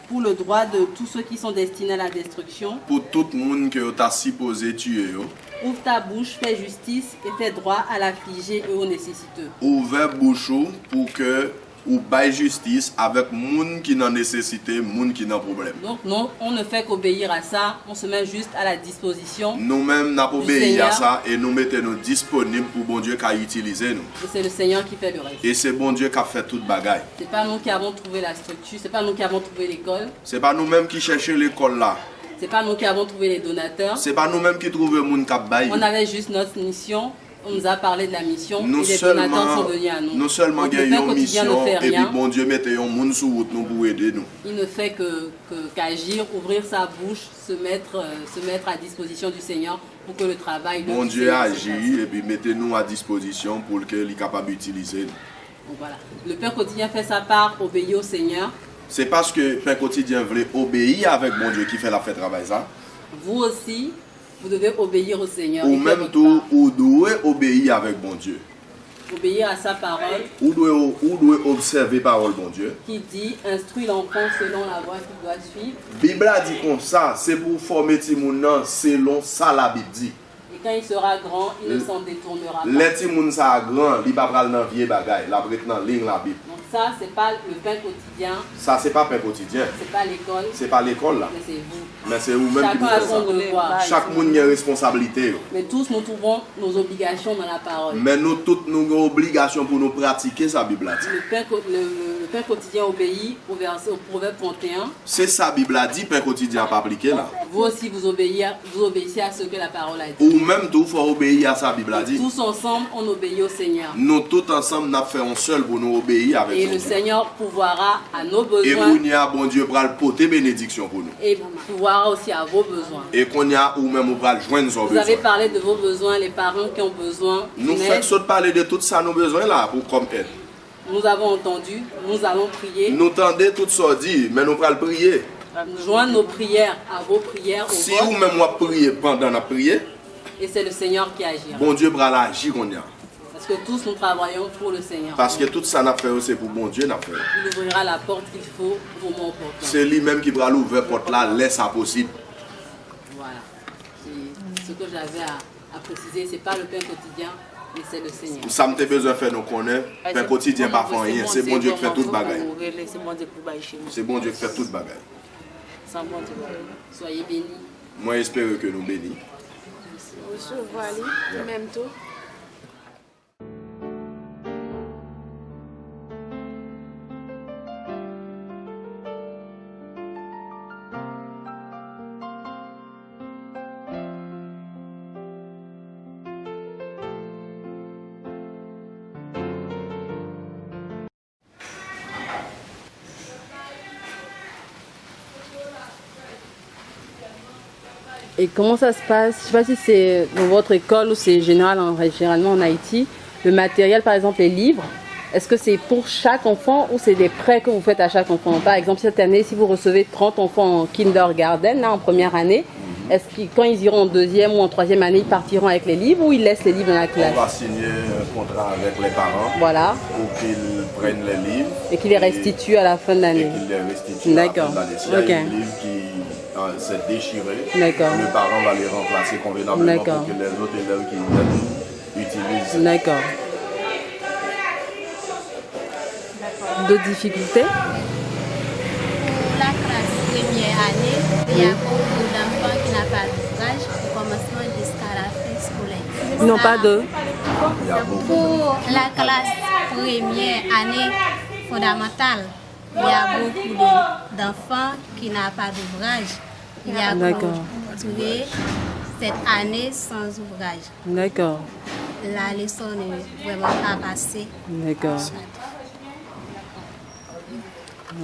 Pour le droit de tous ceux qui sont destinés à la destruction. Pour tout le monde que tu as supposé tuer. Ouvre ta bouche, fais justice et fais droit à l'affligé et aux nécessiteux. Ouvre bouche pour que ou bail justice avec moun qui n'en nécessité, moun qui n'en problème. Donc non, on ne fait qu'obéir à ça, on se met juste à la disposition. Nous-mêmes n'a pas obéi à ça et nous mettons disponibles pour bon Dieu qui utiliser nous. Et c'est le Seigneur qui fait le reste. Et c'est bon Dieu qui a fait toute bagaille. C'est pas nous qui avons trouvé la structure, c'est pas nous qui avons trouvé l'école. C'est pas nous-mêmes qui cherchons l'école là. C'est pas nous qui avons trouvé les donateurs. C'est pas nous-mêmes qui trouvons moun qui bail. On avait juste notre mission. On nous a parlé de la mission et les donateurs sont venus à nous. Nous seulement gagnons une mission et puis bon Dieu mettez un monde sur route nous pour aider nous. Il ne fait qu'agir, ouvrir sa bouche, se mettre à disposition du Seigneur pour que le travail... Bon Dieu agit et puis mettez-nous à disposition pour qu'il soit capable d'utiliser nous. Donc voilà. Le Père quotidien fait sa part, obéit au Seigneur. C'est parce que le Père quotidien voulait obéir avec bon Dieu qui fait la fait travail ça. Vous aussi, vous devez obéir au Seigneur. Ou même tout, vous devez obéir avec bon Dieu. Obéir à sa parole. Vous devez observer la parole bon Dieu. Qui dit, instruis l'enfant selon la voie qu'il doit suivre. La Bible a dit comme ça, c'est pour former Timoun selon ça la Bible dit. Et quand il sera grand, il ne s'en détournera pas. Les Timoun ça grand, il va pas dans vieux bagaille, la brette dans ligne la Bible. Donc ça, c'est pas le pain quotidien. Ça c'est pas pain quotidien. C'est pas l'école. C'est pas l'école là. Mais c'est vous. Mais c'est vous-même qui vous faites ça. Chaque monde a une responsabilité. Mais tous nous trouvons nos obligations dans la parole. Mais nous toutes nous avons obligations pour nous pratiquer sa Bible a dit. Le pain quotidien obéit au Proverbe 31. C'est ça Bible a dit, pain quotidien pas appliqué là. Vous aussi vous obéissez à ce que la parole a dit. Ou même tout faut obéir à ça Bible a dit. Tous ensemble on obéit au Seigneur. Nous tous ensemble nous faisons seul pour nous obéir avec. Et le Seigneur pourvoira à nos besoins. Et qu'on y a bon Dieu pour le porter bénédiction pour nous. Et pourvoira aussi à vos besoins. Et qu'on y a ou même pour le joindre nos besoins. Vous avez parlé de vos besoins, les parents qui ont besoin. Nous faisons parler de tout ça nos besoins là pour comme aide. Nous avons entendu, nous allons prier. Nous tendez tout ça dit, mais nous allons prier. Joindre nos prières à vos prières. Si vous même moi prier pendant la prière. Et c'est le Seigneur qui agit. Bon Dieu va agir qu'on y a. Parce que tous nous travaillons pour le Seigneur. Parce que tout ça n'a fait c'est pour bon Dieu n'a fait. Il ouvrira la porte qu'il faut au moment opportun. C'est lui-même qui va l'ouvrir porte là, laisse ça possible. Voilà. C'est ce que j'avais à préciser. C'est pas le pain quotidien, mais c'est le Seigneur. Ça me besoin de faire nous connaître. Pain quotidien pas faire rien. C'est bon Dieu qui fait toute bagaille. C'est bon Dieu qui fait toute bagaille. Soyez bénis. Moi j'espère que nous bénis. Recevoir même tout. Et comment ça se passe? Je ne sais pas si c'est dans votre école ou c'est généralement en Haïti. Le matériel, par exemple les livres, est-ce que c'est pour chaque enfant ou c'est des prêts que vous faites à chaque enfant? Par exemple, cette année, si vous recevez 30 enfants en kindergarten, là, en première année, est-ce que quand ils iront en deuxième ou en troisième année, ils partiront avec les livres ou ils laissent les livres dans la classe? On va signer un contrat avec les parents voilà. pour qu'ils prennent les livres. Et qu'ils les restituent à la fin de l'année. Et qu'ils les restituent à la fin de l'année. S'il y a un livre qui s'est déchiré, le parent va les remplacer convenablement pour que les autres élèves qui viennent utilisent. D'accord. D'autres difficultés? Pour la classe première année, il y a beaucoup d'enfants qui n'ont pas d'ouvrage au commencement jusqu'à la fin scolaire. Ils n'ont pas de? Pour la classe première année fondamentale, il y a beaucoup d'enfants qui n'ont pas d'ouvrage. Il y a trouvé cette année sans ouvrage. D'accord. La leçon n'est vraiment pas passée. D'accord.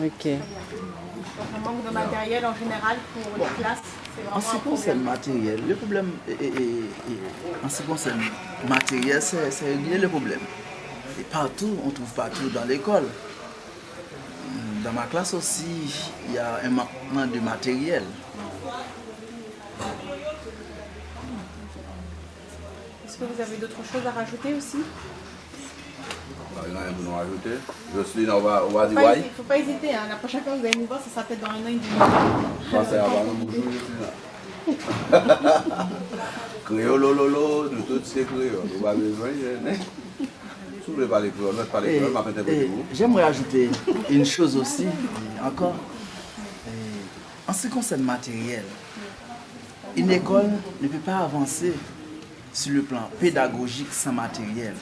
Ok. Un manque de matériel en général pour les classes. En ce qui concerne le matériel, le problème en ce qui concerne le matériel, c'est régler le problème. Et partout, on trouve partout dans l'école. Dans ma classe aussi, il y a un manquement de matériel. Est-ce que vous avez d'autres choses à rajouter aussi? Il y en a un pour nous rajouter. Jocelyne, on va dire Il ne faut pas hésiter, hein. La prochaine fois que vous allez nous voir, ça sera peut-être dans un an et demi. Pensez à avoir un bonjour, Jocelyne. Créole, lolo, nous tous c'est créole. On va besoin. Si vous voulez parler créole, notre parler créole, m'a interprété vous. J'aimerais ajouter une chose aussi, encore. En ce qui concerne le matériel, une école ne peut pas avancer sur le plan pédagogique sans matériel.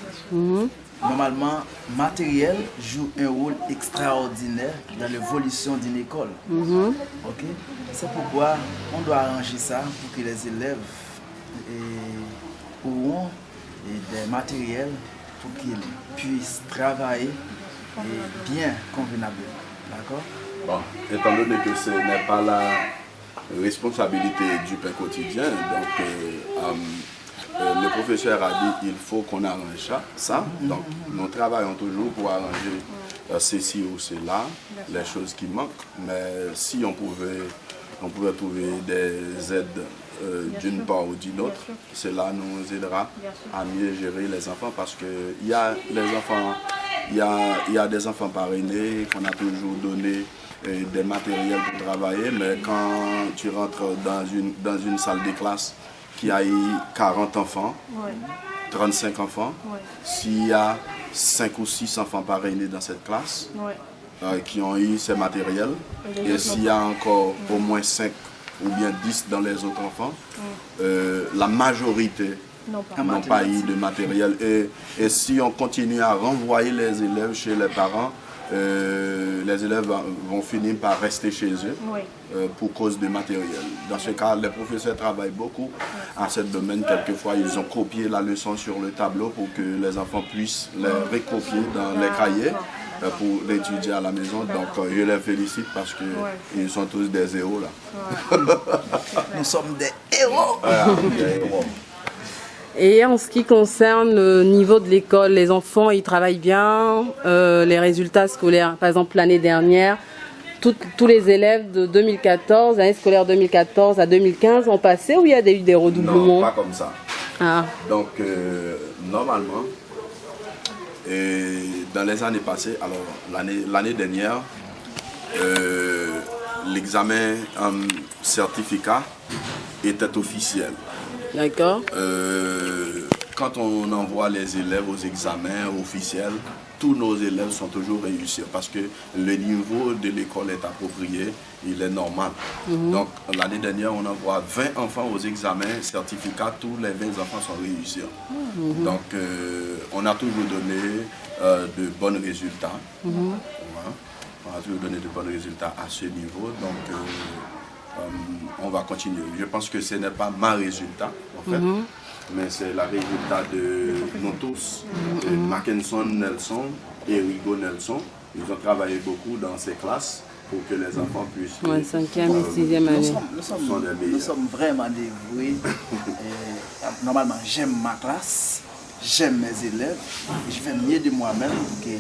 Normalement, matériel joue un rôle extraordinaire dans l'évolution d'une école. Okay? C'est pourquoi on doit arranger ça pour que les élèves auront des matériels pour qu'ils puissent travailler bien convenablement. D'accord? Bon, étant donné que ce n'est pas la responsabilité du pain quotidien, donc le professeur a dit qu'il faut qu'on arrange ça. Donc, nous travaillons toujours pour arranger ceci ou cela, les choses qui manquent. Mais si on pouvait trouver des aides d'une part ou d'une autre, cela nous aidera à mieux gérer les enfants parce qu'il y a des enfants parrainés qu'on a toujours donné des matériels pour travailler, mais quand tu rentres dans une salle de classe qui a eu 40 enfants, 35 enfants, s'il y a 5 ou 6 enfants parrainés dans cette classe qui ont eu ces matériels, et s'il y a encore au moins 5 ou bien 10 dans les autres enfants, la majorité n'ont pas eu de matériel. Et si on continue à renvoyer les élèves chez les parents, les élèves vont finir par rester chez eux pour cause de matériel. Dans ce cas, les professeurs travaillent beaucoup en ce domaine. Quelquefois, ils ont copié la leçon sur le tableau pour que les enfants puissent les recopier dans les cahiers pour l'étudier à la maison. Donc, je les félicite parce qu'ils sont tous des héros là. Nous sommes des héros. Des héros. Et en ce qui concerne le niveau de l'école, les enfants, ils travaillent bien, les résultats scolaires, par exemple l'année dernière, tous les élèves de 2014, l'année scolaire 2014 à 2015 ont passé ou il y a eu des redoublements? Non, pas comme ça. Donc, normalement, dans les années passées, alors l'année dernière, l'examen certificat était officiel. D'accord. Quand on envoie les élèves aux examens officiels, tous nos élèves sont toujours réussis parce que le niveau de l'école est approprié, il est normal. Donc l'année dernière, on envoie 20 enfants aux examens certificats, tous les 20 enfants sont réussis. Donc on a toujours donné de bons résultats. On a toujours donné de bons résultats à ce niveau. Donc on va continuer. Je pense que ce n'est pas ma résultat, en fait, mais c'est la résultat de nous tous. Mackinson Nelson et Rigo Nelson, ils ont travaillé beaucoup dans ces classes pour que les enfants puissent... Ouais, 5e et 6e année. Nous sommes vraiment dévoués. Normalement, j'aime ma classe, j'aime mes élèves, et je fais mieux de moi-même pour que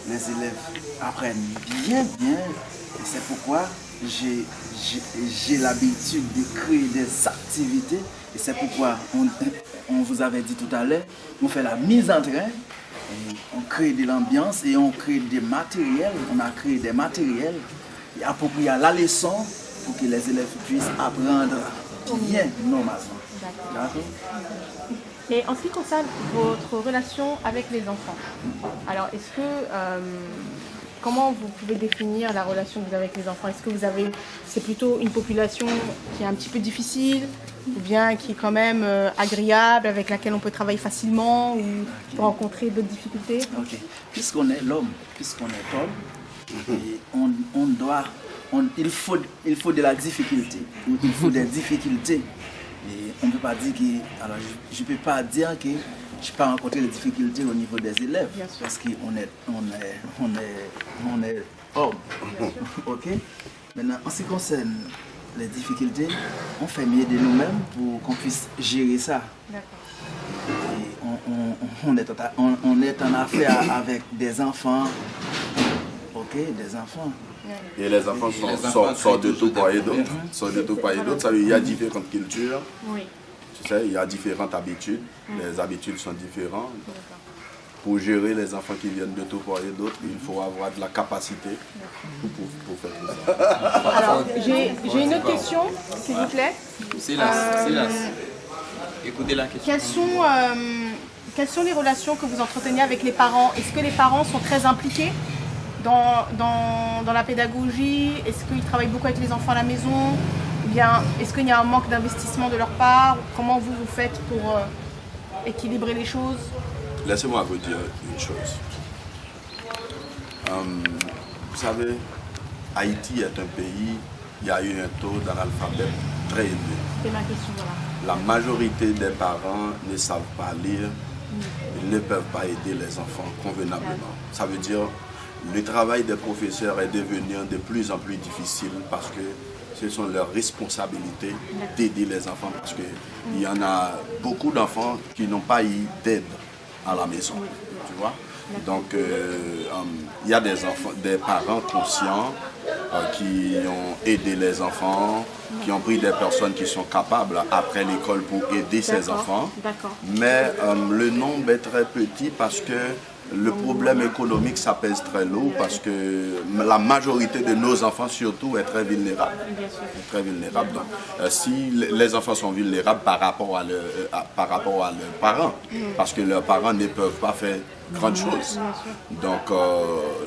les élèves apprennent bien. Et c'est pourquoi j'ai l'habitude de créer des activités. Et c'est pourquoi on vous avait dit tout à l'heure, on fait la mise en train, et on crée de l'ambiance et on crée des matériels. On a créé des matériels appropriés à la leçon pour que les élèves puissent apprendre bien normalement. D'accord. Et en ce qui concerne votre relation avec les enfants, alors est-ce que comment vous pouvez définir la relation que vous avez avec les enfants? Est-ce que c'est plutôt une population qui est un petit peu difficile ou bien qui est quand même agréable, avec laquelle on peut travailler facilement ou peut rencontrer d'autres difficultés? Ok. Puisqu'on est l'homme, puisqu'on est homme, il faut de la difficulté, il faut des difficultés. Et on ne peut pas dire que... Alors, je ne peux pas dire que je n'ai pas rencontré des difficultés au niveau des élèves. Parce qu'on est homme. Ok? Maintenant, en ce qui concerne les difficultés, on fait mieux de nous-mêmes pour qu'on puisse gérer ça. Et on est en affaire avec des enfants. Ok? Des enfants. Et les enfants sortent de tout pays d'autre. Sortent de tout pays d'autre. Ça veut dire qu'il y a différentes cultures. Oui. Tu sais, il y a différentes habitudes. Les habitudes sont différentes. Pour gérer les enfants qui viennent de tout pays d'autre, il faut avoir de la capacité pour faire tout ça. Alors, j'ai une autre question, s'il vous plaît. Silas. Écoutez la question. Quelles sont les relations que vous entretenez avec les parents? Est-ce que les parents sont très impliqués dans la pédagogie? Est-ce qu'ils travaillent beaucoup avec les enfants à la maison? Ou bien est-ce qu'il y a un manque d'investissement de leur part? Comment vous faites pour équilibrer les choses? Laissez-moi vous dire une chose. Vous savez, Haïti est un pays, il y a eu un taux d'analphabète très élevé. C'est ma question, voilà. La majorité des parents ne savent pas lire, ils ne peuvent pas aider les enfants convenablement. Ça veut dire le travail des professeurs est devenu de plus en plus difficile parce que ce sont leurs responsabilités d'aider les enfants parce qu'il y en a beaucoup d'enfants qui n'ont pas eu d'aide à la maison, tu vois. Donc, il y a des parents conscients qui ont aidé les enfants, qui ont pris des personnes qui sont capables après l'école pour aider ces enfants. Mais le nombre est très petit parce que le problème économique, ça pèse très lourd parce que la majorité de nos enfants, surtout, est très vulnérable. Très vulnérable. Donc, si les enfants sont vulnérables par rapport à leurs parents, parce que leurs parents ne peuvent pas faire grande chose. Donc,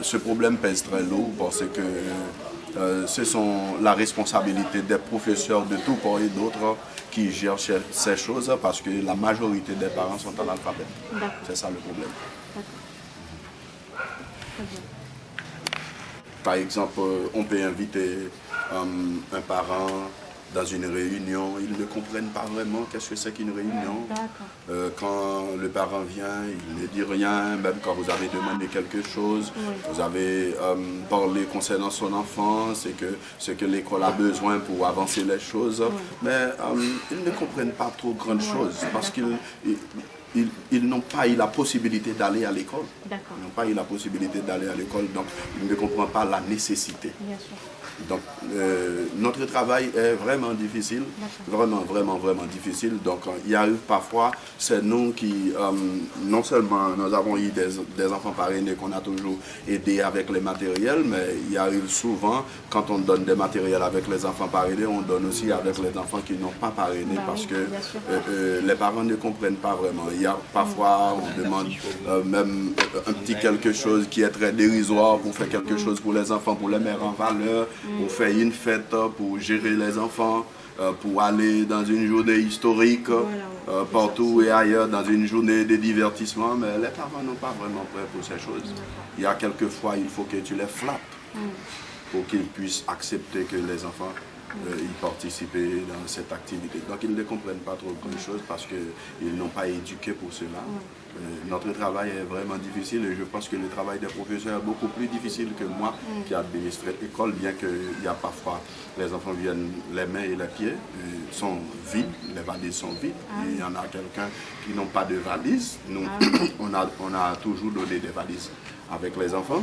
ce problème pèse très lourd parce que ce sont la responsabilité des professeurs de tout port et d'autres qui gèrent ces choses parce que la majorité des parents sont analphabètes. C'est ça le problème. Par exemple, on peut inviter un parent dans une réunion, ils ne comprennent pas vraiment qu'est-ce que c'est qu'une réunion. Quand le parent vient, il ne dit rien, même quand vous avez demandé quelque chose, vous avez parlé concernant son enfant, c'est que l'école a besoin pour avancer les choses, mais ils ne comprennent pas trop grandes choses parce qu'ils n'ont pas eu la possibilité d'aller à l'école. Ils n'ont pas eu la possibilité d'aller à l'école, donc ils ne comprennent pas la nécessité. Donc, notre travail est vraiment difficile, vraiment difficile. Donc, il arrive parfois, c'est nous qui, non seulement nous avons eu des enfants parrainés qu'on a toujours aidés avec les matériels, mais il arrive souvent, quand on donne des matériels avec les enfants parrainés, on donne aussi avec les enfants qui n'ont pas parrainé parce que les parents ne comprennent pas vraiment. Il y a parfois, on demande même un petit quelque chose qui est très dérisoire pour faire quelque chose pour les enfants, pour les mettre en valeur, pour faire une fête, pour gérer les enfants, pour aller dans une journée historique, partout et ailleurs, dans une journée de divertissement. Mais les parents n'ont pas vraiment prêt pour ces choses. Il y a quelquefois, il faut que tu les flattes pour qu'ils puissent accepter que les enfants y participer dans cette activité. Donc ils ne comprennent pas trop de choses parce qu'ils n'ont pas éduqué pour cela. Notre travail est vraiment difficile et je pense que le travail des professeurs est beaucoup plus difficile que moi qui administre l'école, bien qu'il y a parfois les enfants viennent, les mains et les pieds sont vides, les valises sont vides. Et il y en a quelqu'un qui n'ont pas de valises. Nous, on a toujours donné des valises avec les enfants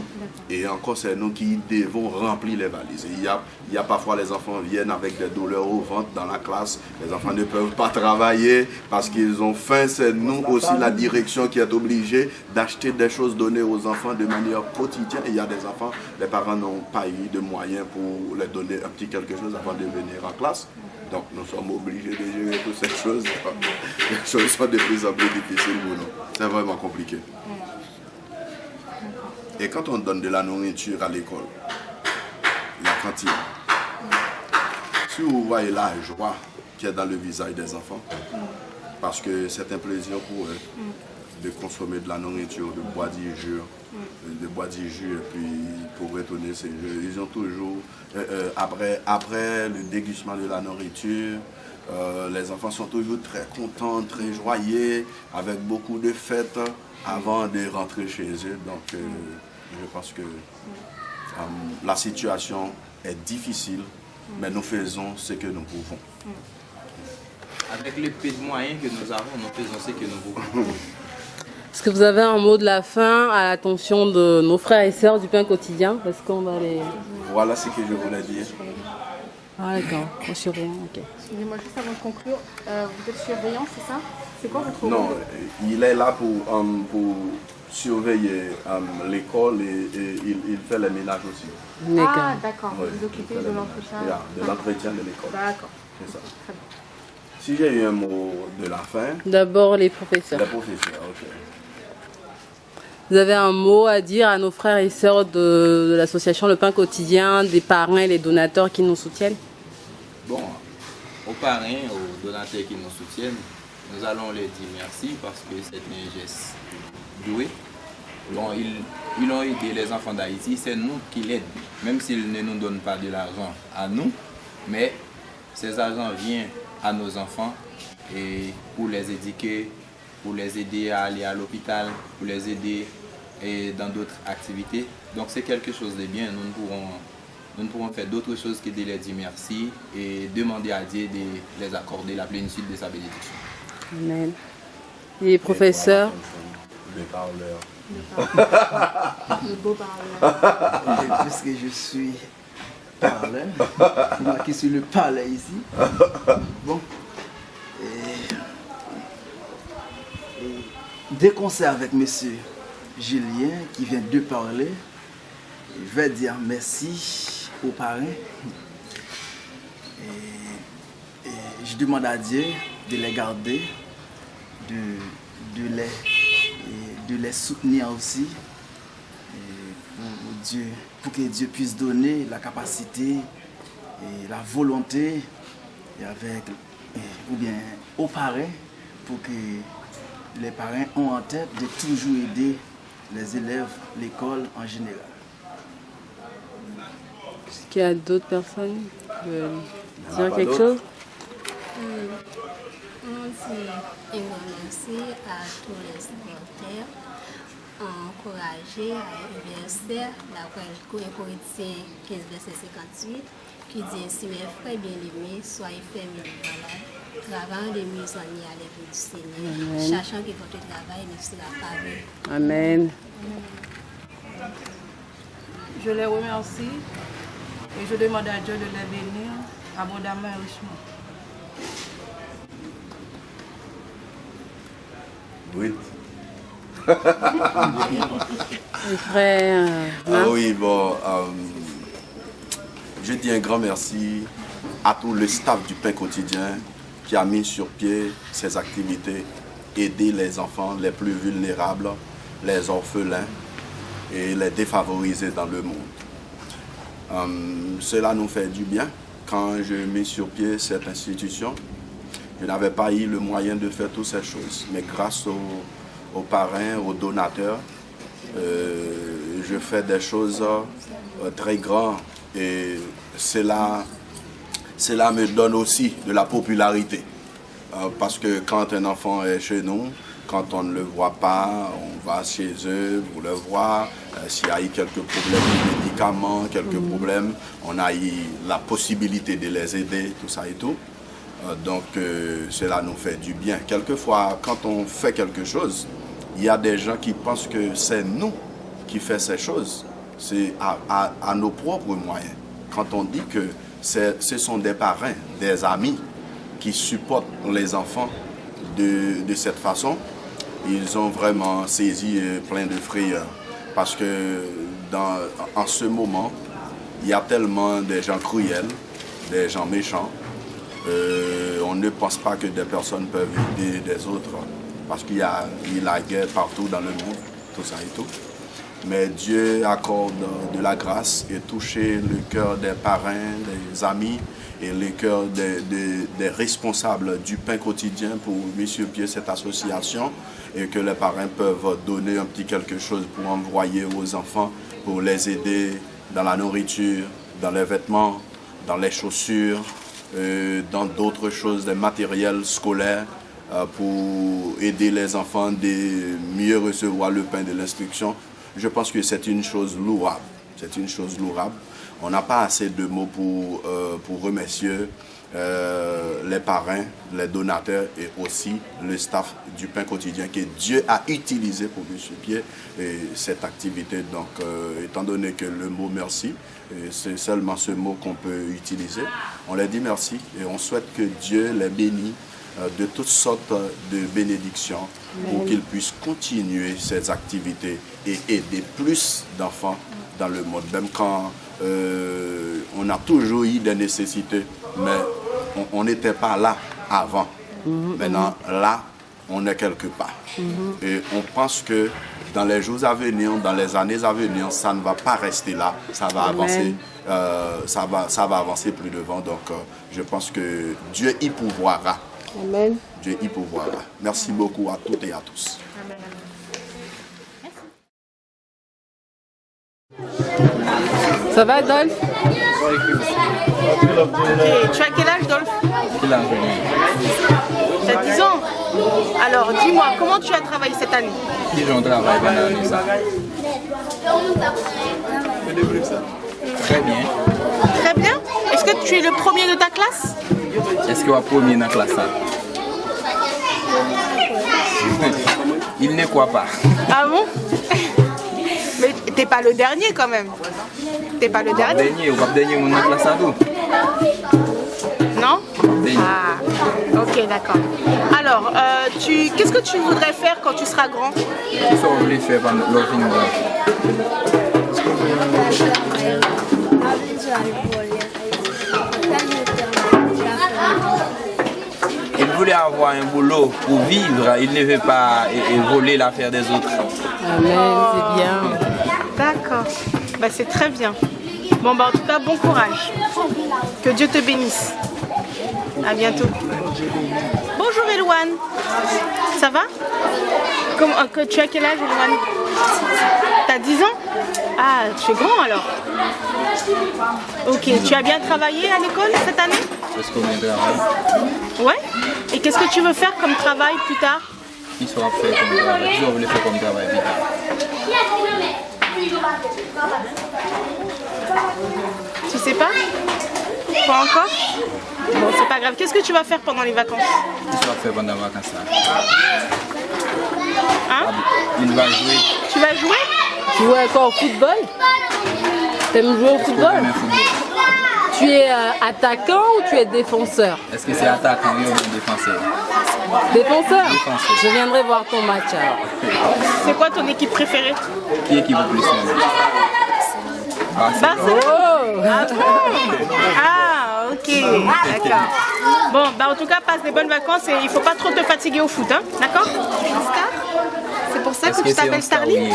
et encore c'est nous qui devons remplir les valises. Il y a parfois les enfants viennent avec des douleurs au ventre dans la classe, les enfants ne peuvent pas travailler parce qu'ils ont faim. C'est nous aussi la direction qui est obligée d'acheter des choses données aux enfants de manière quotidienne. Et il y a des enfants, les parents n'ont pas eu de moyens pour les donner un petit quelque chose avant de venir en classe. Donc nous sommes obligés de gérer toutes ces choses. Les choses sont de plus en plus difficiles pour nous. C'est vraiment compliqué. Et quand on donne de la nourriture à l'école, la cantine, si vous voyez la joie qui est dans le visage des enfants, parce que c'est un plaisir pour eux de consommer de la nourriture, de boire du jus, et puis pour retourner ces jeux. Ils ont toujours, après le dégustement de la nourriture, les enfants sont toujours très contents, très joyeux, avec beaucoup de fêtes avant de rentrer chez eux. Donc je pense que la situation est difficile, mais nous faisons ce que nous pouvons. Avec les peu de moyens que nous avons, nous faisons ce que nous pouvons. Est-ce que vous avez un mot de la fin à l'attention de nos frères et sœurs du pain quotidien? Parce qu'on va les... Voilà ce que je voulais dire. Ah d'accord, surveillant, ok. Excusez-moi, juste avant de conclure, vous êtes surveillant, c'est ça? C'est quoi votre rôle? Non, il est là pour surveiller l'école et il fait les ménages aussi. Ah d'accord, vous occupez de l'entretien. De l'entretien de l'école. D'accord. C'est ça. Très bien. Si j'ai eu un mot de la fin... D'abord les professeurs. Les professeurs, ok. Vous avez un mot à dire à nos frères et sœurs de l'association Le Pain Quotidien, des parrains et les donateurs qui nous soutiennent? Bon, aux parrains, aux donateurs qui nous soutiennent, nous allons les dire merci parce que c'est un geste doué. Bon, ils ont aidé les enfants d'Haïti, c'est nous qui l'aident, même s'ils ne nous donnent pas de l'argent à nous, mais ces argent vient à nos enfants et pour les éduquer, pour les aider à aller à l'hôpital, pour les aider et dans d'autres activités. Donc c'est quelque chose de bien. Nous ne pourrons faire d'autre chose que de les dire merci et demander à Dieu de les accorder la plénitude de sa bénédiction. Amen. Et les professeurs? Le parleur. Le beau parleur. Et puisque je suis parleur, moi qui suis le parleur ici, bon, des concerts avec monsieur Julien qui vient de parler, je vais dire merci aux parrains et je demande à Dieu de les garder, de les soutenir aussi pour que Dieu puisse donner la capacité et la volonté ou bien aux parrains pour que les parents ont en tête de toujours aider les élèves, l'école en général. Est-ce qu'il y a d'autres personnes qui veulent dire quelque chose? Et merci à tous les supporters, encourager à l'université, la Corinthiens 15, verset 58, qui dit ainsi, mes frères bien-aimés, soyez fermes et malades, travaillant de mieux en y à l'œuvre du Seigneur, sachant que votre travail ne sera pas vain. Amen. Je les remercie et je demande à Dieu de les bénir abondamment et richement. Oui. Les frères. Ah oui, bon. Je dis un grand merci à tout le staff du Pain Quotidien qui a mis sur pied ces activités, aider les enfants les plus vulnérables, les orphelins et les défavorisés dans le monde. Cela nous fait du bien. Quand je mis sur pied cette institution, je n'avais pas eu le moyen de faire toutes ces choses, mais grâce aux parrains, aux donateurs, je fais des choses très grandes et cela cela me donne aussi de la popularité. Parce que quand un enfant est chez nous, quand on ne le voit pas, on va chez eux pour le voir. S'il y a eu quelques problèmes de médicaments, quelques problèmes, on a eu la possibilité de les aider, tout ça et tout. Donc cela nous fait du bien. Quelquefois, quand on fait quelque chose, il y a des gens qui pensent que c'est nous qui faisons ces choses. C'est à nos propres moyens. Quand on dit que ce sont des parrains, des amis qui supportent les enfants de cette façon, ils ont vraiment saisi plein de frayeurs. Parce que en ce moment, il y a tellement de gens cruels, des gens méchants. On ne pense pas que des personnes peuvent aider des autres. Parce qu'il y a la guerre partout dans le monde, tout ça et tout. Mais Dieu accorde de la grâce et touche le cœur des parrains, des amis et le cœur des responsables du pain quotidien pour multiplier cette association et que les parrains peuvent donner un petit quelque chose pour envoyer aux enfants, pour les aider dans la nourriture, dans les vêtements, dans les chaussures, dans d'autres choses, des matériels scolaires, pour aider les enfants de mieux recevoir le pain de l'instruction. Je pense que c'est une chose louable. C'est une chose louable. On n'a pas assez de mots pour remercier les parrains, les donateurs et aussi le staff du pain quotidien que Dieu a utilisé pour multiplier cette activité. Donc, étant donné que le mot merci, c'est seulement ce mot qu'on peut utiliser, on leur dit merci et on souhaite que Dieu les bénisse de toutes sortes de bénédictions pour qu'ils puissent continuer ces activités et aider plus d'enfants dans le monde. Même quand on a toujours eu des nécessités, mais on n'était pas là avant. Maintenant, là, on est quelque part. Et on pense que dans les jours à venir, dans les années à venir, ça ne va pas rester là, ça va avancer. Ça va avancer plus devant. Donc, je pense que Dieu y pourvoira. Amen. Dieu y pourvoira. Merci beaucoup à toutes et à tous. Amen. Ça va, Dolph? Et tu as quel âge, Dolph? Quel âge? Tu as 10 ans. Alors, dis-moi, comment tu as travaillé cette année? Je travaille pendant l'année. Très bien. Très bien. Est-ce que tu es le premier de ta classe? Est-ce que tu es le premier dans la classe? Il ne croit pas. Ah bon? Mais t'es pas le dernier quand même. T'es pas le dernier. Ou pas le dernier dans la classe à tout? Non? Ah, ok, d'accord. Alors, qu'est-ce que tu voudrais faire quand tu seras grand? Qu'est-ce que vous voulez faire pendant l'origine? Il voulait avoir un boulot pour vivre, il ne veut pas voler l'affaire des autres. Amen, c'est bien. D'accord, bah, c'est très bien. Bon, bah, en tout cas, bon courage. Que Dieu te bénisse. À bientôt. Bonjour Elouane. Ça va? Tu as quel âge, Elouane? T'as 10 ans? Ah, tu es grand alors. Ok, tu as bien travaillé à l'école cette année? Est-ce qu'on vient de travail? Ouais. Et qu'est-ce que tu veux faire comme travail plus tard? Qui sera fait comme travail? Qui doit faire comme travail plus tard? Tu sais pas? Pas encore? Bon, c'est pas grave. Qu'est-ce que tu vas faire pendant les vacances? Qui sera fait pendant les vacances? Hein? Il va jouer. Tu vas jouer? Tu joues encore au football? T'aimes jouer au football? Tu es attaquant ou tu es défenseur? Est-ce que c'est attaquant ou défenseur? Défenseur? Je viendrai voir ton match alors. C'est quoi ton équipe préférée? Qui équipe le plus? Barcelone. Oh. Ah bon? Ah, ok, d'accord. Bon, bah en tout cas, passe des bonnes vacances et il faut pas trop te fatiguer au foot, hein, d'accord? C'est pour ça que tu t'appelles Starling?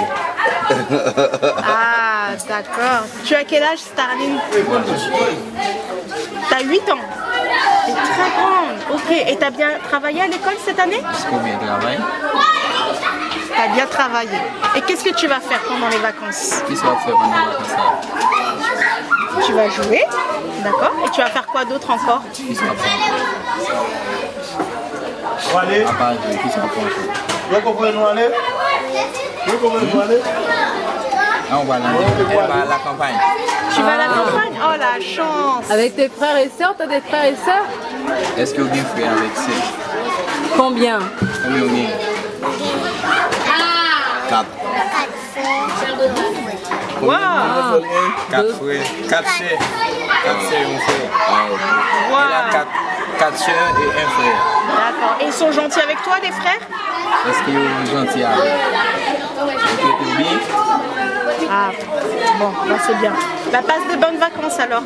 Ah, d'accord. Tu as quel âge, Starling? T'as 8 ans. T'es très grande. Ok, et t'as bien travaillé à l'école cette année? Est-ce qu'on vient travailler? T'as bien travaillé. Et qu'est-ce que tu vas faire pendant les vacances? Qu'est-ce que tu vas faire pendant les vacances? Tu vas jouer, d'accord. Et tu vas faire quoi d'autre encore? Allez. On va à la campagne. Tu vas à la campagne? Oh la chance! Avec tes frères et sœurs, t'as des frères et sœurs? Est-ce que vous avez frère avec sœurs? Combien? Combien vous avez? 4. Wow! 4 frères. 4 sœurs. 4 sœurs et un frère. Wow! Il a 4 sœurs et un frère. D'accord. Et ils sont gentils avec toi, les frères? Est-ce qu'ils sont gentils avec? Ah, bon, bah c'est bien. Bah passe de bonnes vacances alors.